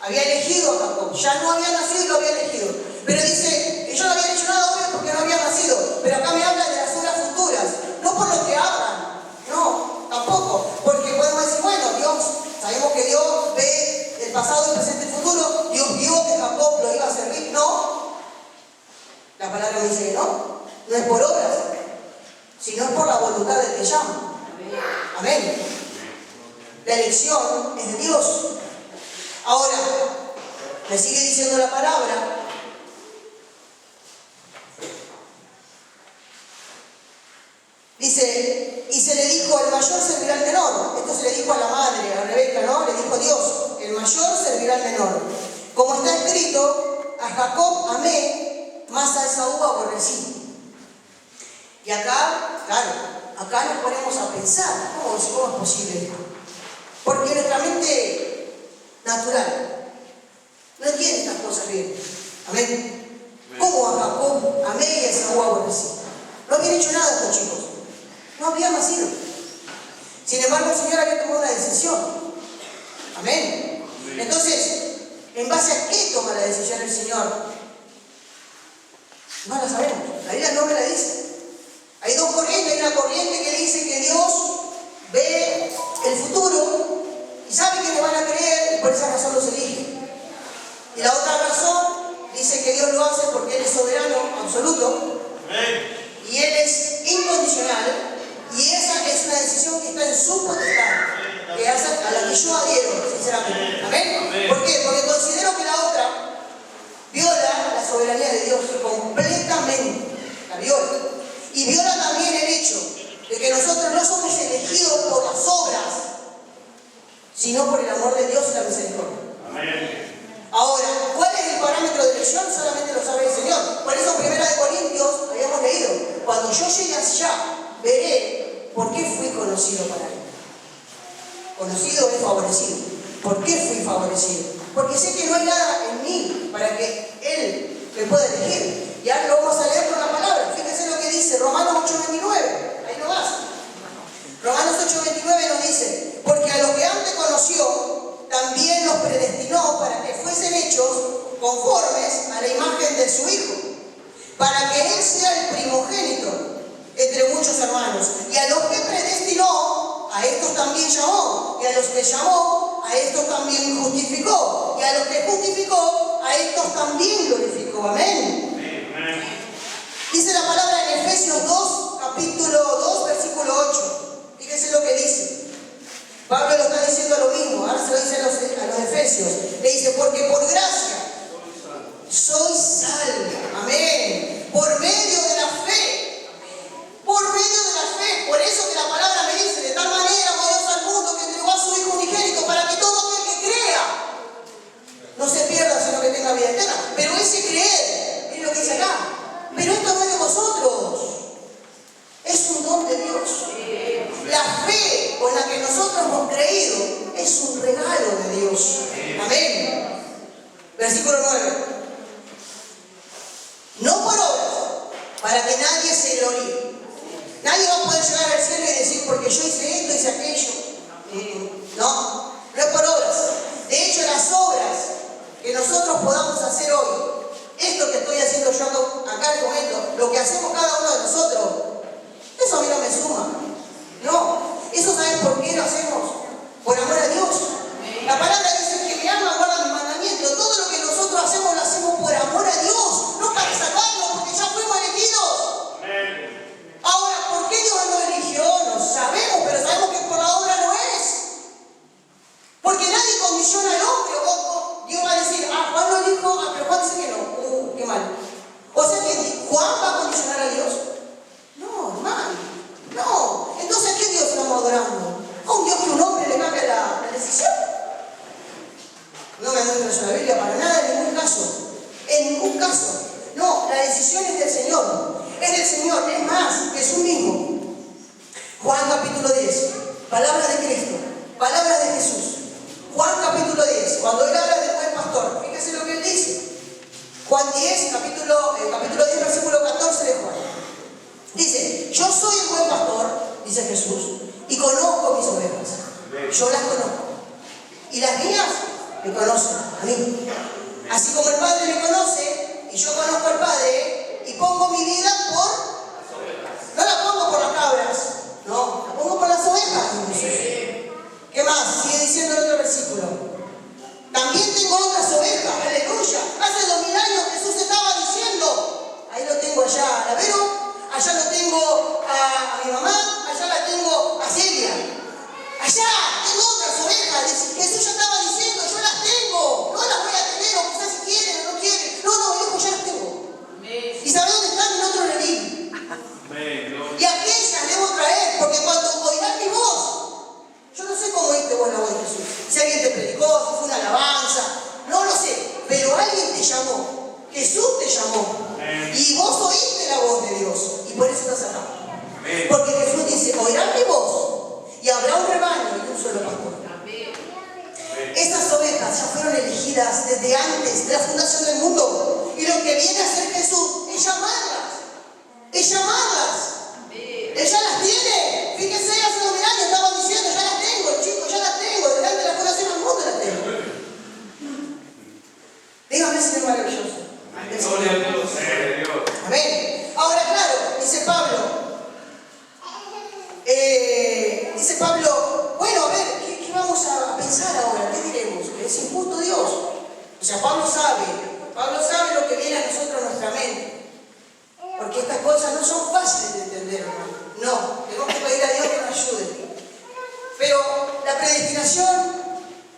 Había elegido a Jacob. Ya no había nacido y lo había elegido. Pero dice, ellos no habían hecho nada obvio porque no habían nacido. Pero acá me habla de las obras futuras. No por lo que hagan. No, tampoco. Porque podemos decir, bueno, Dios, sabemos que Dios ve el pasado, el presente y el futuro. Dios vio que Jacob lo iba a servir. No. La palabra me dice que no. No es por obras, sino es por la voluntad del que llama. Amén. La elección es de Dios. Ahora, me sigue diciendo la palabra. Dice, y se le dijo, el mayor servirá al menor. Esto se le dijo a la madre, a Rebeca, ¿no? Le dijo Dios, el mayor servirá Como está escrito, a Jacob amé, mas a Esaú aborrecí. Y acá, claro, acá nos ponemos a pensar, ¿cómo es posible esto? Porque nuestra mente natural no entiende estas cosas bien. Amén. ¿Cómo a Jacob amé y a Esaú aborrecí? No habían hecho nada estos chicos. No habían nacido. Sin embargo, el Señor había tomado una decisión. Amén. Entonces, ¿en base a qué toma la decisión el Señor? No la sabemos. La Biblia no me la dice. Hay dos corrientes. Hay una corriente que dice que Dios ve el futuro y sabe que le van a creer y por esa razón los elige. Y la otra razón dice que Dios lo hace porque Él es soberano absoluto. Y Él es incondicional. Y esa es una decisión que está en su potestad, que hace a la que yo adhiero, sinceramente. ¿Amén? ¿Por qué? Porque considero que la otra viola la soberanía de Dios completamente. La viola. Y viola también el hecho de que nosotros no somos elegidos por las obras, sino por el amor de Dios y la misericordia. Amén. Ahora, ¿cuál es el parámetro de elección? Solamente lo sabe el Señor. Por eso en 1 Corintios habíamos leído: cuando yo llegue allá, veré por qué fui conocido para Él. Conocido es favorecido. ¿Por qué fui favorecido? Porque sé que no hay nada en mí para que Él me pueda elegir. Y ahora lo vamos a leer con la palabra. Fíjense lo que dice Romanos 8:29. Ahí nomás. Romanos 8:29 nos dice: porque a los que antes conoció, también los predestinó para que fuesen hechos conformes a la imagen de su Hijo, para que Él sea el primogénito entre muchos hermanos. Y a los que predestinó, a estos también llamó. Y a los que llamó, a estos también justificó. Y a los que justificó, a estos también glorificó. Amén. Dice la palabra en Efesios 2, capítulo 2, versículo 8. Fíjense lo que dice. Pablo lo está diciendo lo mismo. Ahora se lo dice a los efesios. Le dice: porque por gracia sois salvos. Amén. Por medio de la fe. Por medio de la fe. Por eso que la palabra me dice: de tal manera amó Dios al mundo que entregó a su Hijo unigénito, para que todo aquel que crea no se pierda, sino que tenga vida eterna. Pero ese creer, es lo que dice acá. Pero esto no es de vosotros. Es un don de Dios. La fe con la que nosotros hemos creído es un regalo de Dios. Amén. Versículo 9. No por obras, para que nadie se gloríe. Nadie va a poder llegar al cielo y decir: porque yo hice esto, hice aquello. No, no es por obras. De hecho, las obras que nosotros podamos hacer hoy, esto que estoy haciendo yo acá en el momento, lo que hacemos cada uno de nosotros, eso a mí no me suma. No, eso ¿sabes por qué lo hacemos? Por amor a Dios. La palabra dice: que me ama, guarda mis mandamientos. Todo lo que nosotros hacemos, lo hacemos por amor a Dios, no para salvarnos, porque ya fuimos elegidos. Ahora, ¿por qué Dios nos eligió? No sabemos, pero sabemos que por la obra no es. Porque nadie condiciona al hombre. Dios va a decir: Juan lo elijo, pero Juan dice que no. Qué mal. O sea que Juan va a condicionar a Dios. No, hermano. No. Entonces, ¿a qué Dios estamos adorando? ¿A un Dios que un hombre le cambia la decisión? No me muestra eso la Biblia para nada, en ningún caso. En ningún caso. No, la decisión es del Señor. Es del Señor, es más, Jesús mismo. Juan capítulo 10. Palabras de Cristo. Palabras de Jesús. Juan capítulo 10. Cuando Él habla del buen pastor, fíjese lo que Él dice. Juan 10, capítulo 10, versículo 14 de Juan. Dice: yo soy el buen pastor, dice Jesús, y conozco mis ovejas. Yo las conozco. Y las mías me conocen a mí. Así como el Padre me conoce, y yo conozco al Padre, y pongo mi vida por... No la pongo por las cabras, no, la pongo por las ovejas. ¿Qué más? Sigue diciendo el otro versículo. También tengo otras ovejas, aleluya. Hace 2000 años Jesús estaba diciendo: ahí lo tengo allá a Vero, allá lo tengo a mi mamá, allá la tengo a Celia. Allá tengo otras ovejas. Jesús ya estaba diciendo: yo las tengo, no las voy a tener, o quizás si quieren o no quieren. No, hijo, ya las tengo. ¿Y sabe dónde están? En otro redil. Y aquellas debo traer, porque cuando oirán mi voz, yo no sé cómo irte vos la voz vidas desde antes de la fundación del mundo. Y lo que viene a hacer Jesús es llamarlas. Es llamarlas. Él ya las tiene. Fíjese, hace 2000 años estaban diciendo, ya las tengo, chicos, ya las tengo. Delante de la fundación del mundo las tengo. Dígame si es maravilloso. Gloria a Dios. Amén. Ahora, claro, dice Pablo, bueno, a ver, ¿qué vamos a pensar ahora? ¿Qué diremos? ¿Que es injusto Dios? O sea, Pablo sabe lo que viene a nosotros en nuestra mente. Porque estas cosas no son fáciles de entender, hermano. No, tenemos que pedir a Dios que nos ayude. Pero la predestinación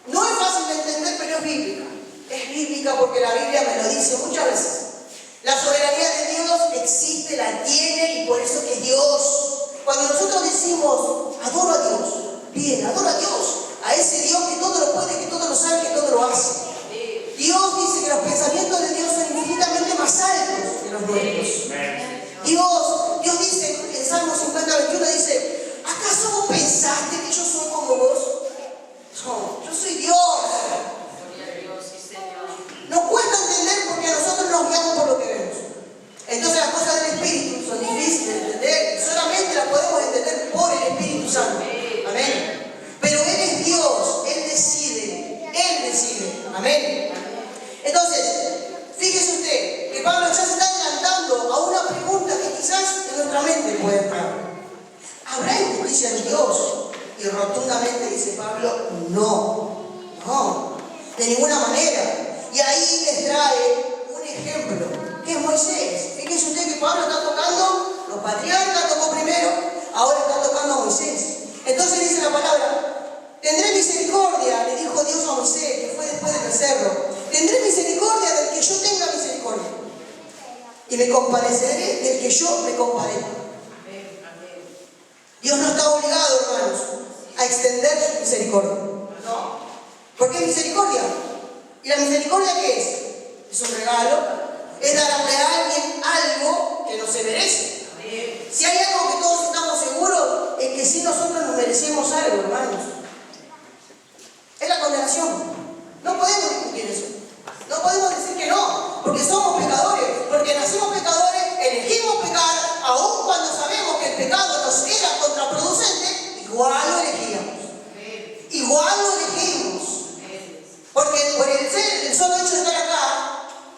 no es fácil de entender, pero es bíblica. Es bíblica porque la Biblia me lo dice muchas veces. La soberanía de Dios existe, la tiene, y por eso que Dios, cuando nosotros decimos, adoro a Dios, bien, adoro a Dios, a ese Dios que todo lo puede, que todo lo sabe, que todo lo hace. Dios dice que los pensamientos de Dios son infinitamente más altos que los nuestros. Dios dice en Salmo 50:21, dice, ¿acaso vos pensaste que yo soy como vos? No, yo soy Dios. Nos cuesta entender porque nosotros nos guiamos por lo que vemos. Entonces las cosas del Espíritu son difíciles de entender. Solamente las podemos entender por el Espíritu Santo. Amén. Pero Él es Dios. Él decide. Amén. Entonces, fíjese usted que Pablo ya se está adelantando a una pregunta que quizás en nuestra mente puede estar. ¿Habrá injusticia en Dios? Y rotundamente dice Pablo, no, de ninguna manera. Y ahí les trae un ejemplo, que es Moisés. Fíjense usted que Pablo está tocando, los patriarcas tocó primero, ahora está tocando a Moisés. Entonces dice la palabra, tendré misericordia, le dijo Dios a Moisés, que fue después del becerro. Tendré misericordia del que yo tenga misericordia. Y me compadeceré del que yo me compadezca. Dios no está obligado, hermanos, a extender su misericordia. ¿Por qué misericordia? ¿Y la misericordia qué es? Es un regalo. Es darle a alguien algo que no se merece. Si hay algo que todos estamos seguros, es que si nosotros nos merecemos algo, hermanos. Es la condenación. No podemos discutir eso. No podemos decir que no, porque somos pecadores. Porque nacimos pecadores, elegimos pecar, aun cuando sabemos que el pecado nos era contraproducente, igual lo elegíamos. Igual lo elegimos. Porque por el solo hecho de estar acá,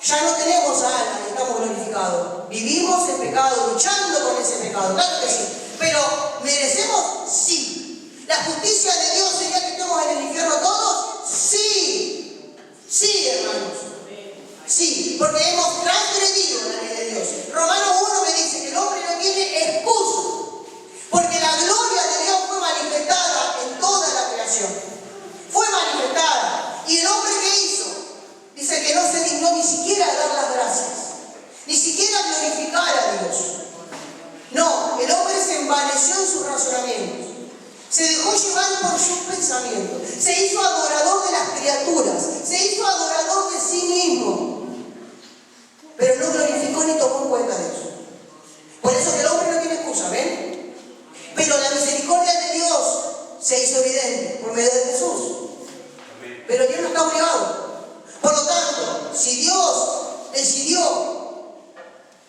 ya no tenemos alma y estamos glorificados. Vivimos en pecado, luchando con ese pecado, claro que sí. Pero, ¿merecemos? Sí. ¿La justicia de Dios sería que estemos en el infierno todos? Sí. Sí, hermanos. Sí, porque hemos transgredido la ley de Dios. Romanos 1 me dice que el hombre no tiene excusa. Porque la gloria de Dios fue manifestada en toda la creación. Fue manifestada. ¿Y el hombre qué hizo? Dice que no se dignó ni siquiera a dar las gracias. Ni siquiera a glorificar a Dios. No, el hombre se envaneció en sus razonamientos. Se dejó llevar por sus pensamientos. Se hizo adorador de las criaturas. Se hizo adorador de sí mismo. Pero no glorificó ni tomó en cuenta de eso. Por eso que el hombre no tiene excusa, ¿ven? Pero la misericordia de Dios se hizo evidente por medio de Jesús. Pero Dios no está obligado. Por lo tanto, si Dios decidió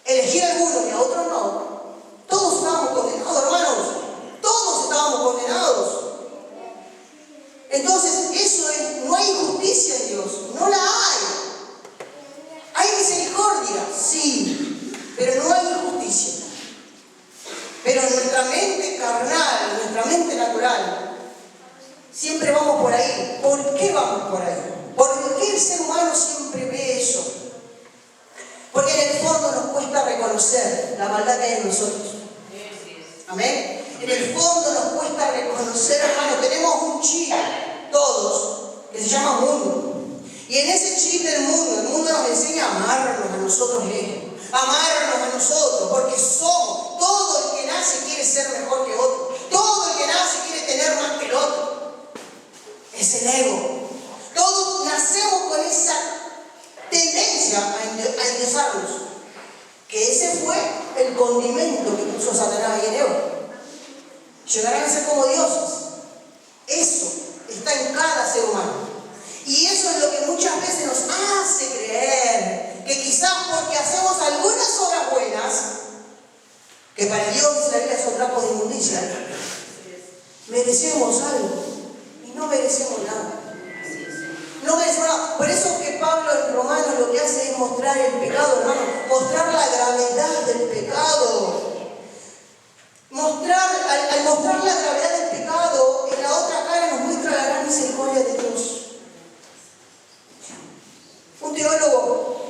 elegir a algunos y a otros no, todos estábamos condenados, hermanos. Todos estábamos condenados. Entonces, eso es, no hay injusticia en Dios. No la hay. ¿Hay misericordia? Sí. Pero no hay injusticia. Pero en nuestra mente carnal, en nuestra mente natural, siempre vamos por ahí. ¿Por qué vamos por ahí? ¿Por qué el ser humano siempre ve eso? Porque en el fondo nos cuesta reconocer la maldad que hay en nosotros. Amén. En el fondo nos cuesta reconocer, hermano, tenemos un chip, todos, que se llama mundo. Y en ese chip del mundo, el mundo nos enseña a amarnos a nosotros mismos. Amarnos a nosotros, porque somos. Todo el que nace quiere ser mejor que otro. Todo el que nace quiere tener más que el otro. Es el ego. Todos nacemos con esa tendencia a endiosarnos. Que ese fue el condimento que puso Satanás y en Eva. Llegarán a ser como dioses. Eso está en cada ser humano. Y eso es lo que muchas veces merecemos algo y no merecemos nada. No merecemos nada. Por eso que Pablo en Romanos lo que hace es mostrar el pecado, hermano, mostrar la gravedad del pecado. Al mostrar la gravedad del pecado, en la otra cara nos muestra la gran misericordia de Dios. Un teólogo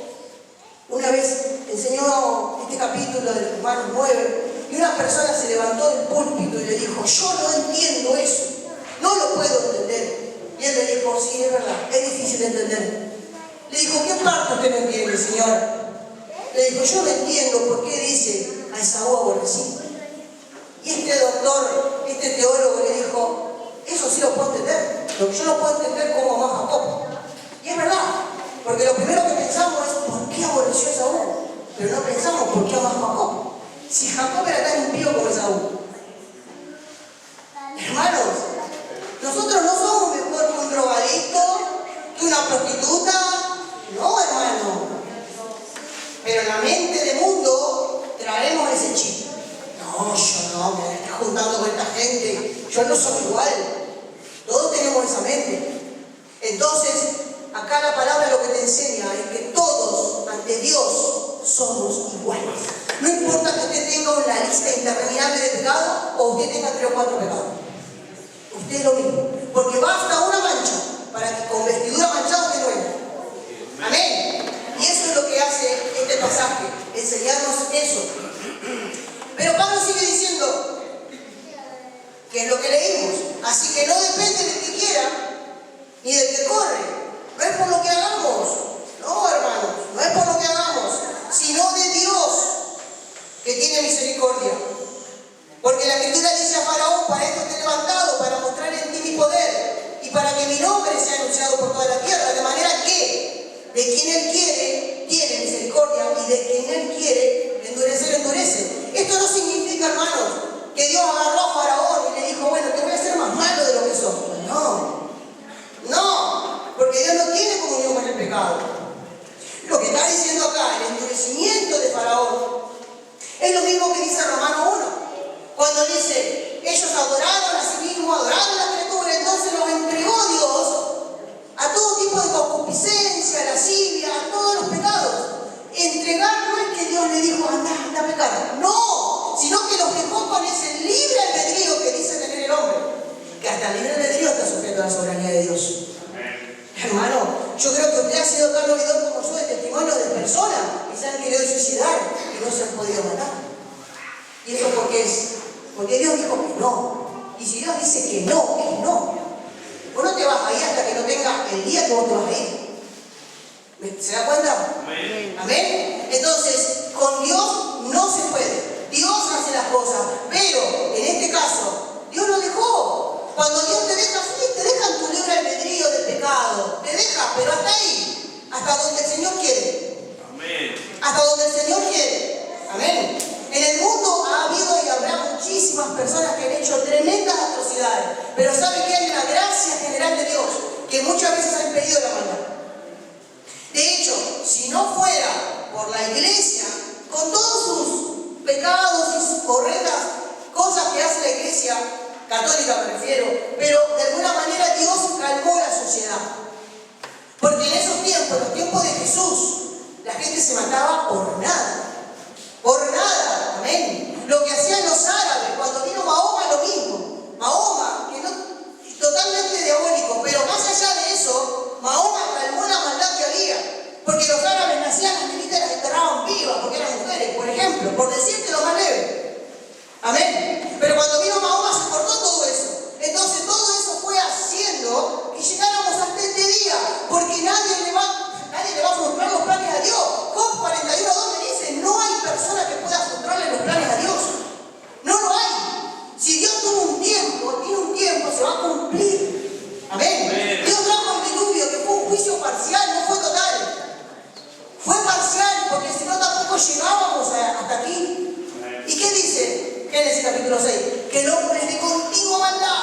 una vez enseñó este capítulo de Romanos 9 y una persona se levantó del púlpito y le dijo: yo no entiendo eso, no lo puedo entender. Y él le dijo: sí, es verdad, es difícil de entender. Le dijo: ¿qué parte usted no entiende, señora? Le dijo: yo no entiendo por qué dice a Esaú aborrecí. Y este doctor, este teólogo le dijo: eso sí lo puedo entender, lo que yo no puedo entender cómo amó a Jacob. Y es verdad, porque lo primero que pensamos es ¿por qué aborreció a Esaú? Pero no pensamos ¿por qué amó a Jacob? Si Jacob era tan impío como Esaú. Hermanos, nosotros no somos mejor que un drogadicto, que una prostituta. No, hermano. Pero en la mente del mundo traemos ese chip. No, yo no, me estoy juntando con esta gente. Yo no soy igual. Todos tenemos esa mente. Entonces, acá la palabra lo que te enseña es que todos ante Dios somos iguales. No importa que usted tenga una lista interminable de pecados o usted tenga 3 o 4 pecados. Usted es lo mismo. Porque basta una mancha para que con vestidura manchada usted no entre. Amén. Y eso es lo que hace este pasaje, enseñarnos eso. Pero Pablo sigue diciendo que es lo que leímos. Así que no depende del que quiera ni del que corre. No es por lo que hagamos, no, hermanos, no es por lo que hagamos, sino de Dios que tiene misericordia. Porque la Escritura dice a Faraón: para esto te he levantado, para mostrar en ti mi poder y para que mi nombre sea anunciado por toda la tierra. De manera que de quien Él quiere, tiene misericordia, y de quien Él quiere endurece. Esto no significa, hermanos, que Dios agarró a Faraón y le dijo: bueno, te voy a hacer más malo de lo que sos. No, porque Dios no tiene comunión con el pecado. Lo que está diciendo acá, el endurecimiento de Faraón, es lo mismo que dice Romanos 1, cuando dice: ellos adoraron a sí mismos, adoraron a la criatura, entonces los entregó Dios a todo tipo de concupiscencia, lascivia, a todos los pecados. Entregar no es que Dios le dijo: anda a pecar, no, sino que los dejó con ese libre albedrío que dice tener el hombre, que hasta el libre albedrío está sujeto a la soberanía de Dios. Hermano, yo creo que usted ha sido tan oidor como yo de testimonio de personas que se han querido suicidar y no se han podido matar. ¿Y eso por qué es? Porque Dios dijo que no. Y si Dios dice que no, es no. Vos no te vas a ir hasta que no tenga el día que vos te vas a ir. ¿Se da cuenta? Amén. ¿Amén? Entonces, con Dios no se puede. Dios hace las cosas. Pero, en este caso, Dios lo dejó. Cuando Dios te deja, sí, te deja en tu libre albedrío de pecado. Te deja, pero hasta ahí. Hasta donde el Señor quiere. Amén. Hasta donde el Señor quiere. Amén. En el mundo ha habido y habrá muchísimas personas que han hecho tremendas atrocidades. Pero ¿sabe qué? Hay una gracia general de Dios que muchas veces ha impedido la maldad. De hecho, si no fuera por la iglesia, con todos sus pecados y sus horrendas cosas que hace la iglesia católica, me refiero, pero de alguna manera Dios calmó la sociedad. Porque en esos tiempos, en los tiempos de Jesús, la gente se mataba por nada. Por nada, amén. Lo que hacían los árabes, cuando vino Mahoma, lo mismo. Mahoma, que no, totalmente diabólico, pero más allá de eso, Mahoma calmó la maldad que había. Porque los árabes nacían las niñitas y las enterraban vivas, porque eran mujeres, por ejemplo, por decirte lo más leve. Amén. Pero cuando vino Mahoma se cortó todo eso. Entonces todo eso fue haciendo que llegáramos hasta este día, porque nadie le va a frustrar los planes a Dios. Job 41:2 me dice: no hay persona que pueda frustrarle los planes a Dios. No lo hay. Si Dios tuvo un tiempo, tiene un tiempo, se va a cumplir. Amén. Amén. Dios trajo el diluvio, que fue un juicio parcial, no fue total. Fue parcial, porque si no tampoco llegábamos hasta aquí. Amén. ¿Y qué dice Génesis capítulo 6? Que el hombre es de continua maldad.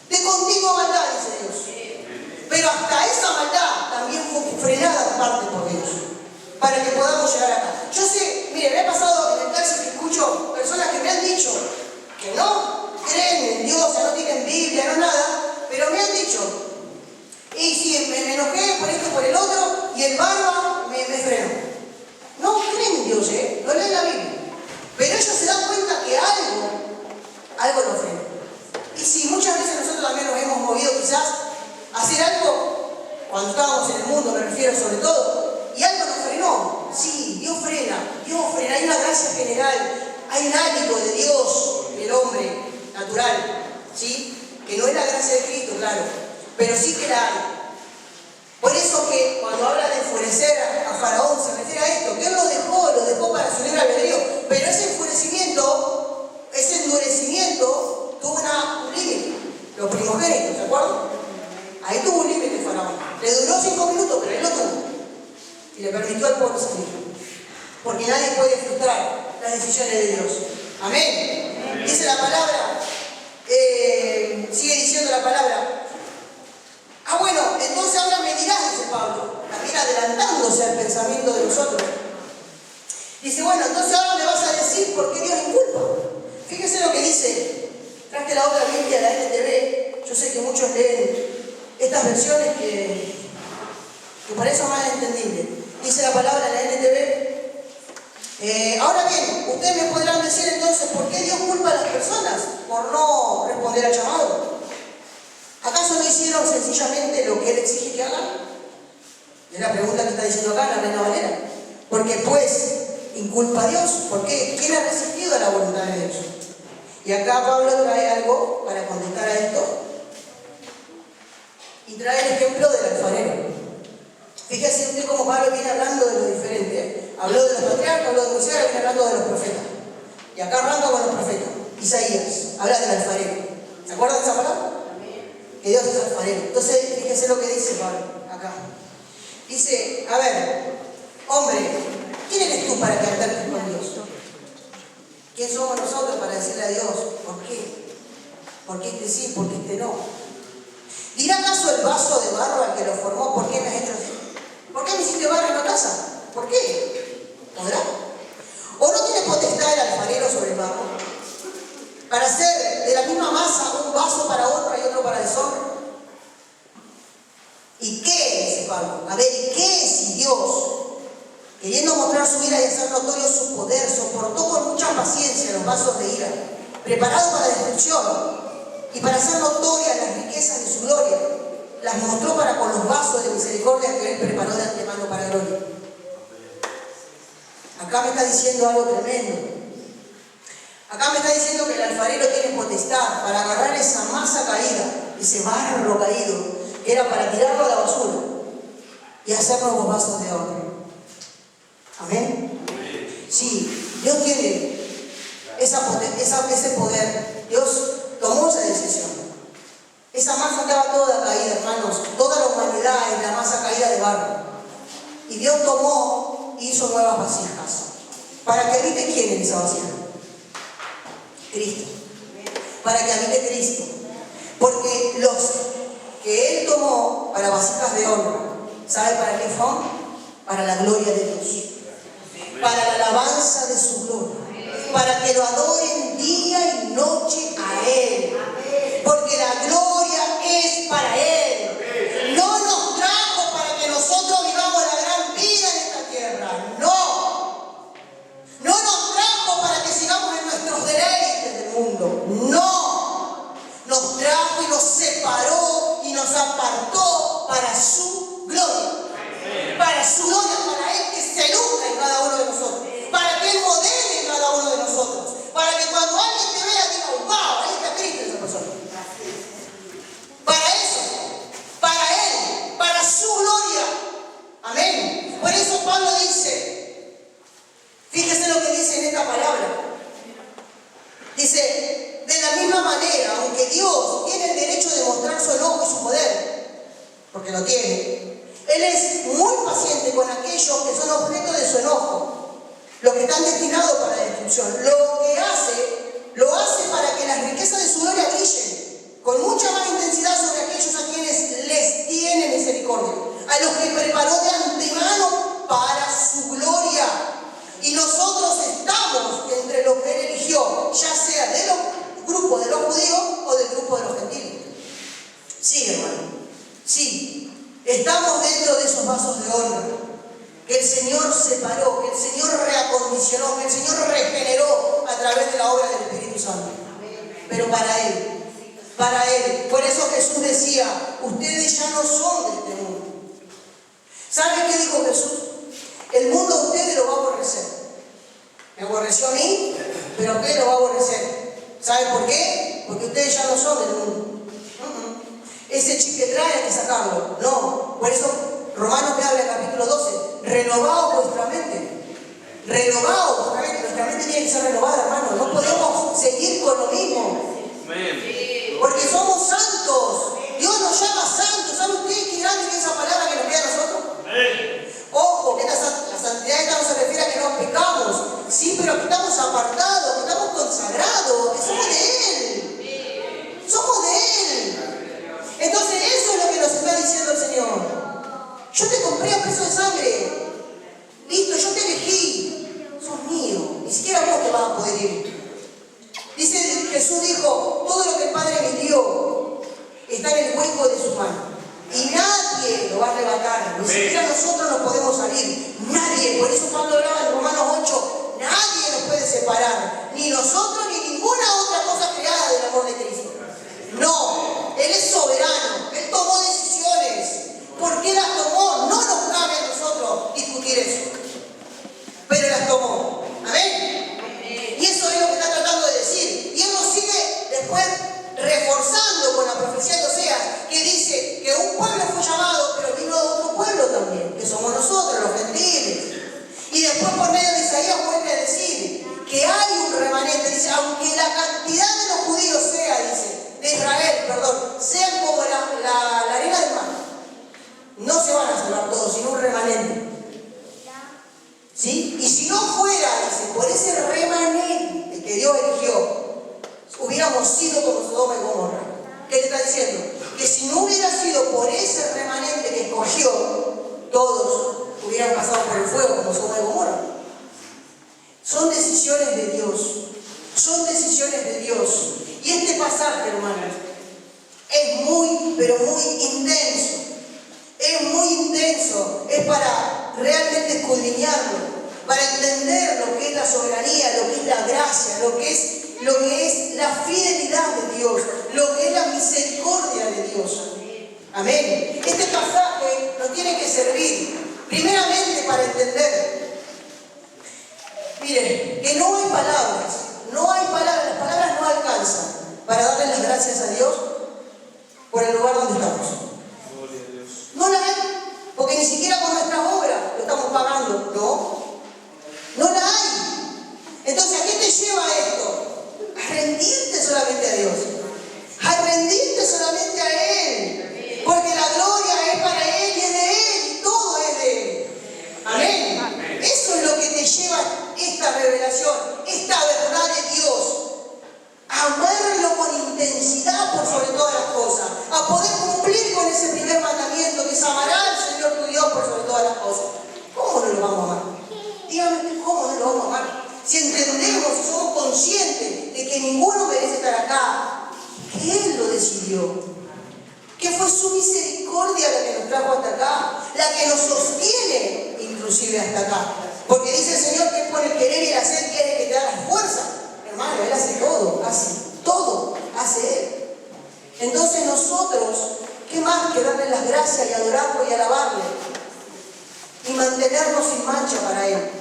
De continua maldad, dice Dios. Pero hasta esa maldad también fue frenada en parte por Dios, para que podamos llegar acá. Yo sé, mire, me ha pasado en el taxi que escucho personas que me han dicho que no creen en Dios, o sea, no tienen enojé por esto, por el otro, y el barba me frenó. No creen en Dios, no leen la Biblia. Pero ellos se dan cuenta que algo nos frena. Y si muchas veces nosotros también nos hemos movido quizás a hacer algo, cuando estábamos en el mundo me refiero sobre todo, y algo nos frenó. Sí, Dios frena, hay una gracia general, hay un hábito de Dios en el hombre natural, ¿sí? Que no es la gracia de Cristo, claro, pero sí que la hay. Por eso que cuando habla de enfurecer a Faraón se refiere a esto, que él lo dejó para su libre albedrío, pero ese enfurecimiento, ese endurecimiento tuvo un límite. Los primogénitos, ¿se acuerdan? Ahí tuvo un límite Faraón. Le duró 5 minutos, pero él lo tuvo. Y le permitió al pueblo salir. Porque nadie puede frustrar las decisiones de Dios. Amén. Dice la palabra, sigue diciendo la palabra. Bueno, entonces ahora me dirás, dice Pablo, también adelantándose al pensamiento de nosotros. Dice, bueno, entonces ahora me vas a decir por qué Dios inculpa. Fíjese lo que dice. Traje la otra Biblia, la NTV. Yo sé que muchos leen estas versiones que para eso es más entendible. Dice la palabra en la NTV. Ahora bien, ustedes me podrán decir entonces por qué Dios culpa a las personas por no responder al llamado. ¿Acaso no hicieron sencillamente lo que Él exige que hagan? Es la pregunta que está diciendo acá en la Reina Valera. Porque pues inculpa a Dios. ¿Por qué? ¿Quién ha resistido a la voluntad de Dios? Y acá Pablo trae algo para contestar a esto. Y trae el ejemplo del alfarero. Fíjese usted cómo Pablo viene hablando de lo diferente. Habló de los patriarcas, habló de Moisés, viene hablando de los profetas. Y acá arranca con los profetas. Isaías habla del alfarero. ¿Se acuerdan de esa palabra? Que Dios es alfarero. Entonces, fíjese lo que dice Pablo acá. Dice, a ver, hombre, ¿quién eres tú para que alterques con Dios? ¿Quién somos nosotros para decirle a Dios, por qué? ¿Por qué este sí, por qué este no? ¿Dirá acaso el vaso de barro al que lo formó, por qué me has hecho así? ¿Por qué me hiciste barro en la casa? ¿Por qué? ¿Podrá? ¿O no tiene potestad el alfarero sobre el barro? Para hacer de la misma masa un vaso para honra y otro para deshonra. ¿Y qué? Dice Pablo. A ver, ¿qué si Dios, queriendo mostrar su ira y hacer notorio su poder, soportó con mucha paciencia los vasos de ira, preparados para la destrucción, y para hacer notorias las riquezas de su gloria, las mostró para con los vasos de misericordia que Él preparó de antemano para gloria? Acá me está diciendo algo tremendo. Acá me está diciendo que el alfarero tiene potestad para agarrar esa masa caída, ese barro caído, que era para tirarlo a la basura y hacer nuevos vasos de honra. ¿Amén? Sí, Dios tiene ese poder. Dios tomó esa decisión. Esa masa estaba toda caída, hermanos. Toda la humanidad es la masa caída de barro. Y Dios tomó y hizo nuevas vasijas. ¿Para que habite quién en esa vasija? Cristo. Para que habite Cristo. Porque los que Él tomó para vasijas de honra, ¿sabe para qué son? Para la gloria de Dios. Para la alabanza de su gloria. Para que lo adoren día y noche a Él. Porque la gloria es para Él. No nos trajo para que nosotros vivamos la gran vida en esta tierra. No. No nos trajo para que sigamos en nuestros deleites del mundo. No. Nos trajo y nos separó y nos apartó para su gloria. Para su gloria, para Él que se luzca en cada uno de nosotros. Para que Él modele en cada uno de nosotros. Para que cuando alguien te vea diga, wow, ahí está Cristo esa persona. Para eso, para Él, para su gloria. Amén. Por eso Pablo dice, fíjese lo que dice en esta palabra. Dice, de la misma manera, aunque Dios tiene el derecho de mostrar su enojo y su poder, porque lo tiene, Él es muy paciente con aquellos que son objeto de su enojo, los que están destinados para la destrucción. Lo hace para que las riquezas de su gloria brillen con mucha más intensidad sobre aquellos a quienes les tiene misericordia, a los que preparó de antemano para su gloria. Y nosotros estamos entre los que Él eligió, ya sea de los grupos de los judíos o del grupo de los gentiles. Sí, hermano, sí. Estamos dentro de esos vasos de honra que el Señor separó, que el Señor reacondicionó, que el Señor regeneró a través de la obra del Espíritu Santo. Pero para Él, para Él. Por eso Jesús decía, ustedes ya no son de este mundo. ¿Saben qué dijo Jesús? El mundo a ustedes lo va a aborrecer. Me aborreció a mí, pero a ustedes lo va a aborrecer. ¿Saben por qué? Porque ustedes ya no son del mundo. Ese chip que trae hay que sacarlo. No, por eso Romanos me habla en capítulo 12. Renovaos vuestra mente. Renovaos vuestra mente. Nuestra mente tiene que ser renovada, hermano. No podemos seguir con lo mismo. Porque somos santos. Dios nos llama santos. ¿Saben ustedes qué grande es esa palabra que nos queda a nosotros? Ojo, que la santidad esta no se refiere a que no pecamos. Sí, pero que estamos apartados, que estamos consagrados, que somos de Él. Somos de Él. Entonces eso es lo que nos está diciendo el Señor. Yo te compré a precio de sangre. Listo, yo te elegí. Sos mío. Ni siquiera vos te vas a poder ir. Dice, Jesús dijo, todo lo que el Padre me dio está en el hueco de su mano. Y nadie lo va a arrebatar. Ni siquiera nosotros nos podemos salir. Nadie. Por eso Pablo hablaba en Romanos 8. Nadie nos puede separar. Ni nosotros ni ninguna otra cosa creada del amor de Cristo. No. Él es soberano. Él tomó decisiones. ¿Por qué las tomó? No nos cabe a nosotros discutir eso. Pero las tomó. Amén. Y eso es lo que está tratando de decir. Y Él nos sigue después reforzando con la profecía de Oseas, que dice que un pueblo fue llamado, pero vino de otro pueblo también, que somos nosotros, los gentiles. Y después por medio de Isaías vuelve a decir que hay un remanente. Dice, aunque la cantidad de los judíos sea, dice, de Israel, perdón, sean como la arena del mar, no se van a salvar todos, sino un remanente. ¿Sí? Y si no fuera, dice, por ese remanente que Dios eligió, hubiéramos sido como Sodoma y Gomorra. ¿Qué te está diciendo? Que si no hubiera sido por ese remanente que escogió, todos hubieran pasado por el fuego como Sodoma y Gomorra. Son decisiones de Dios. Son decisiones de Dios. Y este pasaje, hermanos, es muy, pero muy intenso. Es muy intenso. Es para realmente escudriñarlo, para entender lo que es la soberanía, lo que es la gracia, lo que es la fidelidad de Dios, lo que es la misericordia de Dios. Amén. Este pasaje nos tiene que servir primeramente para entender, miren, que no hay palabras, las palabras no alcanzan para darle las gracias a Dios por el lugar donde estamos. No las hay, porque ni siquiera con nuestras obras lo estamos pagando, no la hay. Entonces, ¿a qué te lleva esto? A rendirte solamente a Dios, a rendirte solamente a Él, porque la gloria es para Él y es de Él y todo es de Él. Amén. Eso es lo que te lleva esta revelación, esta verdad de Dios, a amarlo con intensidad por sobre todas las cosas, a poder cumplir con ese primer mandamiento que es amar al Señor tu Dios por sobre todas las cosas. ¿Cómo no lo vamos a amar? Dígame, ¿cómo no lo vamos a amar? Si entendemos y somos conscientes de que ninguno merece estar acá, que Él lo decidió, que fue su misericordia la que nos trajo hasta acá, la que nos sostiene inclusive hasta acá. Porque dice el Señor que es por el querer y el hacer quiere que te da la fuerza. Hermano, Él hace todo, hace Él. Entonces nosotros, ¿qué más que darle las gracias y adorarlo y alabarle? Y mantenernos sin mancha para Él.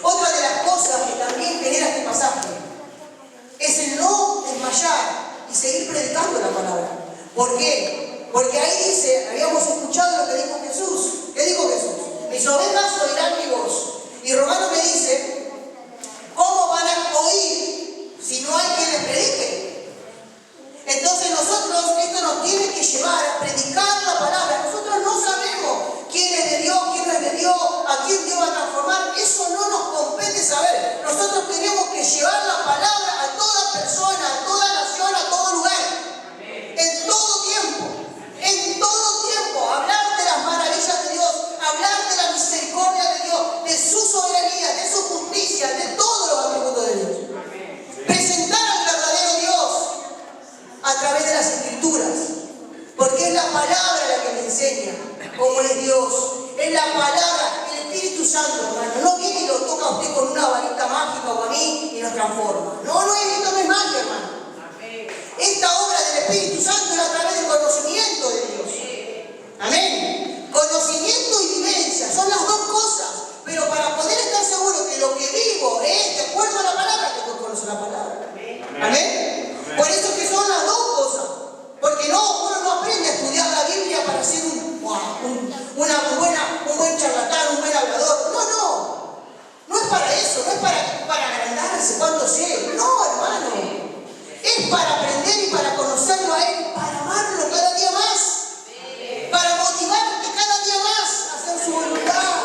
Otra de las cosas que también genera este pasaje es el no desmayar y seguir predicando la palabra. ¿Por qué? Porque ahí dice, habíamos escuchado lo que dijo Jesús. ¿Qué dijo Jesús? Mis ovejas oirán mi voz. Y Romano me dice, ¿cómo van a oír si no hay quien les predique? Entonces nosotros, esto nos tiene que llevar a predicar la palabra. Nosotros no como es Dios. Es la palabra, el Espíritu Santo, hermano. No viene y lo toca a usted con una varita mágica o a mí y nos transforma. No, esto no es magia, hermano. Esta obra del Espíritu Santo es a través del conocimiento de Dios. Amén. Conocimiento y vivencia son las dos cosas. Pero para poder estar seguro que lo que vivo es de acuerdo a la palabra, tengo que conocer la palabra. Amén. Por eso es que son las dos cosas. Porque uno no aprende a estudiar la Biblia para ser un buen charlatán, un buen hablador. No. No es para eso, no es para agrandarse, cuánto sé. No, hermano. Es para aprender y para conocerlo a Él, para amarlo cada día más. Para motivarte cada día más a hacer su voluntad.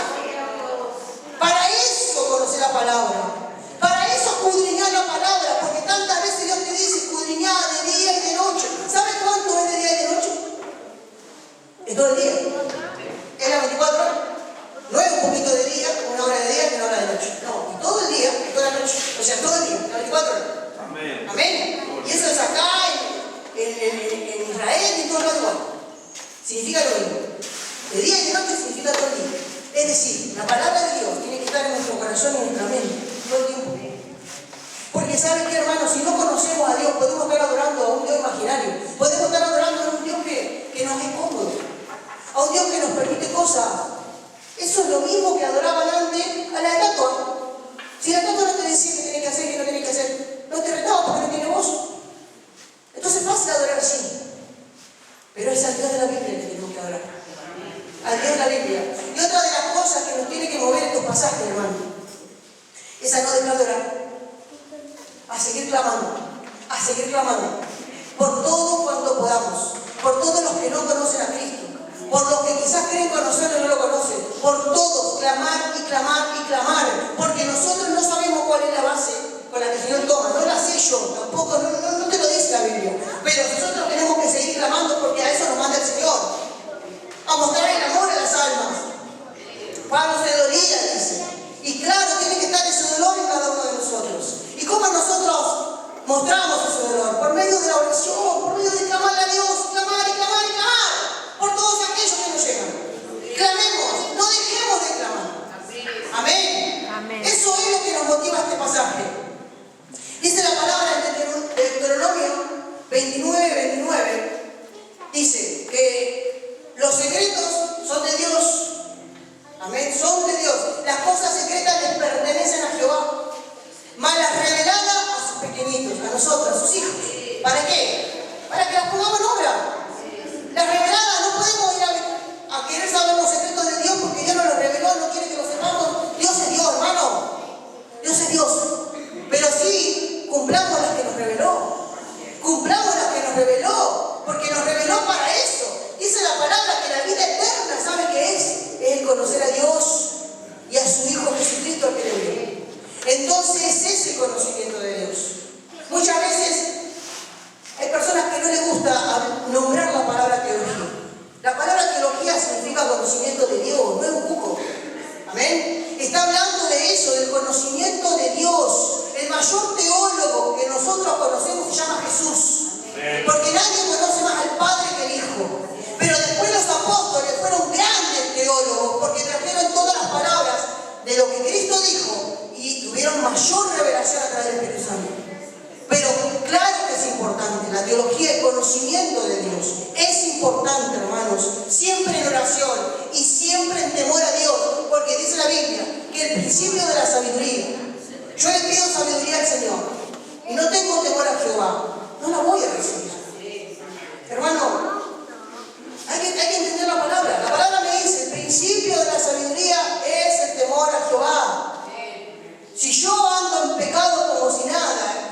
Para eso conocer la palabra. Para eso escudriñar la palabra. Porque tantas veces Dios te dice escudriñar de día y de noche. ¿Sabes cuánto es de día y de noche? Es todo el día. Es las 24 horas. No es un poquito de día, una hora de día y una hora de noche. No, todo el día y toda la noche. O sea, todo el día, las 24 horas. Amén. Amén. Y eso es acá en Israel y en todo el igual. Significa lo mismo. De día y de noche significa todo el día. Es decir, la palabra de Dios tiene que estar en nuestro corazón y en nuestra mente todo el tiempo. Porque ¿saben qué, hermanos? Si no conocemos a Dios, podemos estar adorando a un Dios imaginario. Podemos estar adorando a un Dios que nos es cómodo. A un Dios que nos permite cosas. Eso es lo mismo que adoraban antes a la estatua. Si la estatua no te decía qué tenés que hacer y qué no tenés que hacer, no te retaba porque no tiene voz. Entonces es fácil adorar así. Pero es al Dios de la Biblia que tenemos que adorar. Al Dios de la Biblia. Y otra de las cosas que nos tiene que mover estos pasajes, hermano, es a no dejar de orar. A seguir clamando. Por todo cuanto podamos. Por todos los que no conocen a Cristo. Por los que quizás creen conocerlo y no lo conocen. Por todos, clamar. Porque nosotros no sabemos cuál es la base con la que el Señor toma. No la sé yo, tampoco, no te lo dice la Biblia. Pero nosotros tenemos que seguir clamando porque a eso nos manda el Señor. A mostrar el amor a las almas. Pablo se dolía, dice. Y claro, tiene que estar ese dolor en cada uno de nosotros. ¿Y cómo nosotros mostramos ese dolor? Por medio de la oración, por medio de clamarle a Dios, clamar. Por todos aquellos que nos llegan. Clamemos, no dejemos de clamar. Amén. Eso es lo que nos motiva este pasaje. Dice la palabra de Deuteronomio 29. Dice que los secretos son de Dios. Amén. Son de Dios. Las cosas secretas les pertenecen a Jehová. Mas las reveladas a sus pequeñitos, a nosotros, a sus hijos. ¿Para qué? Para que las pongamos en obra. Las reveladas no podemos ir a querer saber los secretos de Dios porque Dios nos los reveló, no quiere que lo sepamos. Dios es Dios, hermano. Dios es Dios. Pero sí, cumplamos las que nos reveló. Porque nos reveló para eso. Dice la palabra que la vida eterna, ¿sabe qué es? Es el conocer a Dios y a su Hijo Jesucristo al que le dio. Entonces es ese conocimiento de Dios. Muchas veces hay personas que no les gusta nombrar la palabra teología. La palabra teología significa conocimiento de Dios, no es un cuco. Amén. Está hablando de eso, del conocimiento de Dios. El mayor teólogo que nosotros conocemos se llama Jesús. Porque nadie conoce más al Padre que el Hijo. Pero después los apóstoles fueron grandes teólogos porque trajeron todas las palabras de lo que Cristo dijo y tuvieron mayor revelación a través del Espíritu Santo. Pero claro que es importante, la teología, el conocimiento de Dios. Es importante, hermanos, siempre en oración y siempre en temor a Dios. Porque dice la Biblia que el principio de la sabiduría, yo le pido sabiduría al Señor y no tengo temor a Jehová, no la voy a recibir. Hermano, hay que entender la palabra. La palabra me dice, el principio de la sabiduría es el temor a Jehová. Si yo ando en pecado como si nada,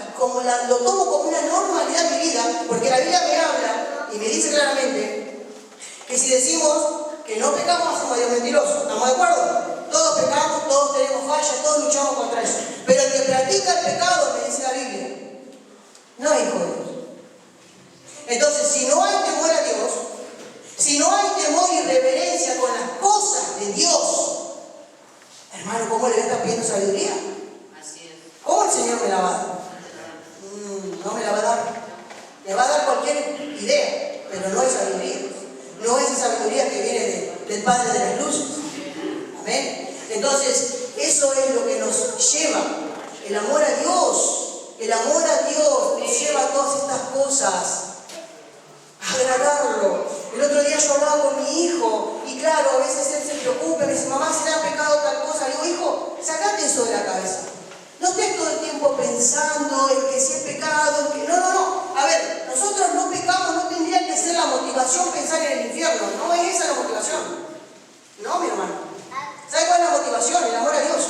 lo tomo como una normalidad en mi vida, porque la Biblia me habla y me dice claramente que si decimos que no pecamos, hacemos a Dios mentiroso. ¿Estamos de acuerdo? Todos pecamos, todos tenemos fallas, todos luchamos contra eso. Pero el que practica el pecado, me dice la Biblia, no es hijo de Dios. Entonces, si no hay temor a Dios, si no hay temor y reverencia con las cosas de Dios, hermano, ¿cómo le voy a estar pidiendo sabiduría? Así es. ¿Cómo el Señor me la va a dar? No me la va a dar. Me va a dar cualquier idea, pero no es sabiduría. No es esa sabiduría que viene del Padre de las luces. Amén. Entonces, eso es lo que nos lleva, el amor a Dios. El amor a Dios nos lleva a todas estas cosas, a agradarlo. El otro día yo hablaba con mi hijo y claro, a veces él se preocupa, me dice, mamá, ¿será pecado tal cosa? Le digo, hijo, sacate eso de la cabeza. No estés todo el tiempo pensando en que si es pecado, en que... No. A ver, nosotros no pecamos, no tendría que ser la motivación pensar en el infierno. No es esa la motivación. No, mi hermano. ¿Sabe cuál es la motivación? El amor a Dios.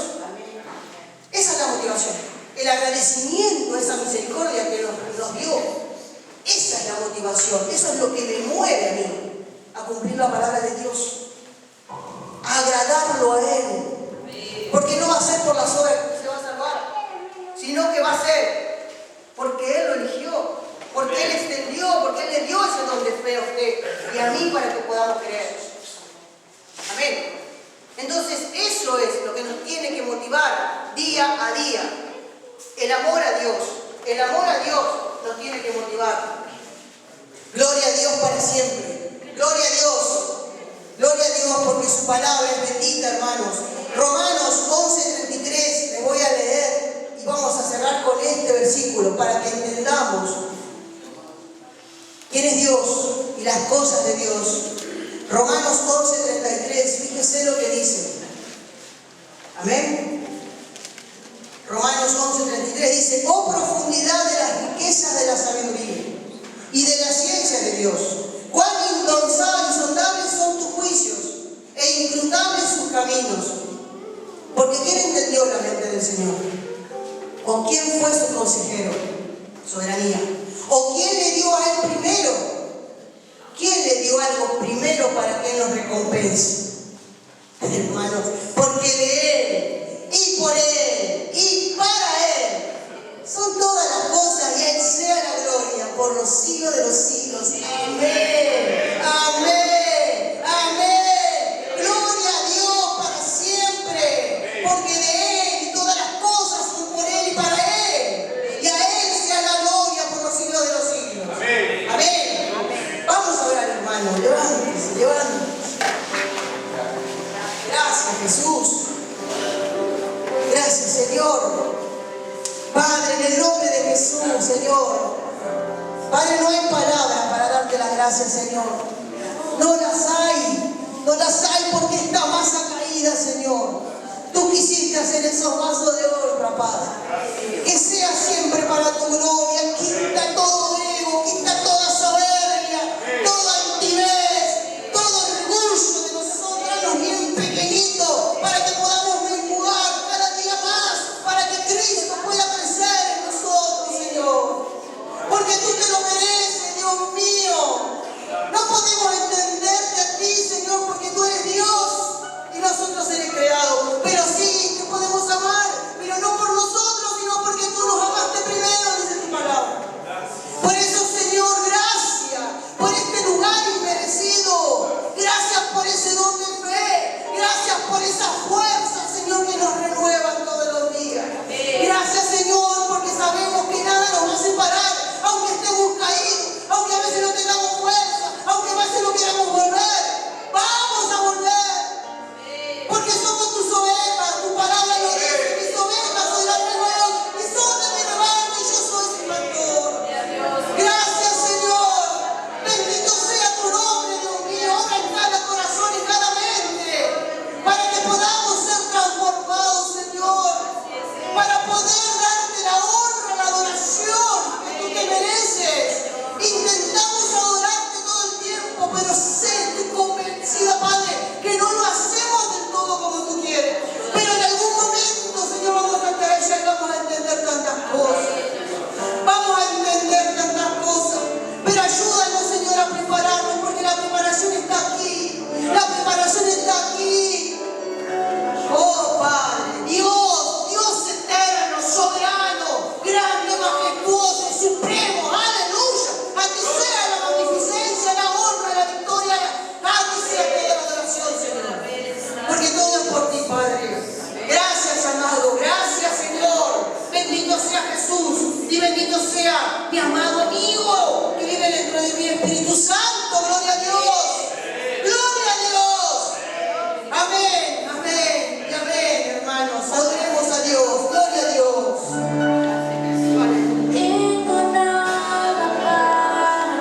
Esa es la motivación. El agradecimiento a esa misericordia que nos dio. Esa es la motivación. Eso es lo que me mueve a mí a cumplir la palabra de Dios. A agradarlo a Él. Porque no va a ser por las obras que se va a salvar, sino que va a ser porque Él lo eligió, porque Él extendió, porque Él le dio ese don de fe a usted y a mí para que podamos creer. Amén. Entonces eso es lo que nos tiene que motivar día a día. El amor a Dios. El amor a Dios nos tiene que motivar. Gloria a Dios para siempre. Gloria a Dios. Gloria a Dios porque su palabra es bendita, hermanos. Romanos 11:33, les voy a leer y vamos a cerrar con este versículo para que entendamos quién es Dios y las cosas de Dios. Romanos 11:33, fíjese lo que dice. Amén. Romanos 11:33 dice, oh profundidad de las riquezas de la sabiduría y de la ciencia de Dios. Cuán insondables son tus juicios e inscrutables sus caminos. Porque ¿quién entendió la mente del Señor? ¿O quién fue su consejero? Soberanía. ¿O quién le dio a Él primero? ¿Quién le dio algo primero para que Él nos recompense? Hermanos, porque de Él, y por Él, y para Él, son todas las cosas, y a Él sea la gloria por los siglos de los siglos. Amén. Amén. Amén. Gloria a Dios para siempre, porque de Él y todas las cosas son por Él y para Él, y a Él sea la gloria por los siglos de los siglos. Amén. Amén. Vamos a orar, hermano. Levántese, levántese. Gracias, Jesús. Gracias, Señor. Padre, en el nombre de Jesús, Señor. Padre, no hay palabras para darte las gracias, Señor. No las hay. No las hay porque esta masa caída, Señor. Tú quisiste hacer esos vasos de honra, Padre. Que sea siempre para tu gloria. Quita todo ego, quita toda soberbia, toda altivez, todo orgullo de nosotros, los bien pequeñitos, para que podamos menguar cada día más, para que Cristo pueda crecer en nosotros, Señor. Porque tú te lo mereces, Dios mío. No podemos entenderte a ti, Señor, porque tú eres Dios y nosotros eres creados. Pero sí, te podemos amar, pero no por nosotros, sino porque tú nos amaste primero, dice tu palabra. Por eso, Señor, gracias por este lugar inmerecido. Gracias por ese don de fe. Gracias por esa fuerza, Señor, que nos renuevan todos los días. Gracias, Señor, porque sabemos que nada nos va a separar, aunque estemos caídos, aunque a veces no tengamos fuerza, aunque a veces no queramos volver. Vamos a volver, porque somos tus ovejas. Tu palabra lo dice: mis ovejas oirán mi voz y son de mi rebaño y yo soy su pastor. Gracias, Señor. Bendito sea tu nombre, Dios mío. Obra en cada corazón y cada mente, para que podamos ser transformados, Señor, para poder darte la honra, la adoración que tú te mereces. Intentamos adorarte todo el tiempo, pero estoy convencida, Padre, que no lo hacemos del todo como tú quieres. Pero en algún momento, Señor, vamos a estar allá y vamos a entender tantas cosas. Vamos a entender tantas cosas. Pero ayúdanos, Señor, a prepararnos, porque la preparación está aquí. La preparación está aquí. Oh, Padre, Dios eterno, soberano, grande, majestuoso, supremo, aleluya. A ti sea la magnificencia, la honra, la victoria, a ti sea toda la adoración, Señor. Porque todo es por ti, Padre. Gracias, amado, gracias, Señor. Bendito sea Jesús y bendito sea mi amado amigo que vive dentro de mí, Espíritu Santo.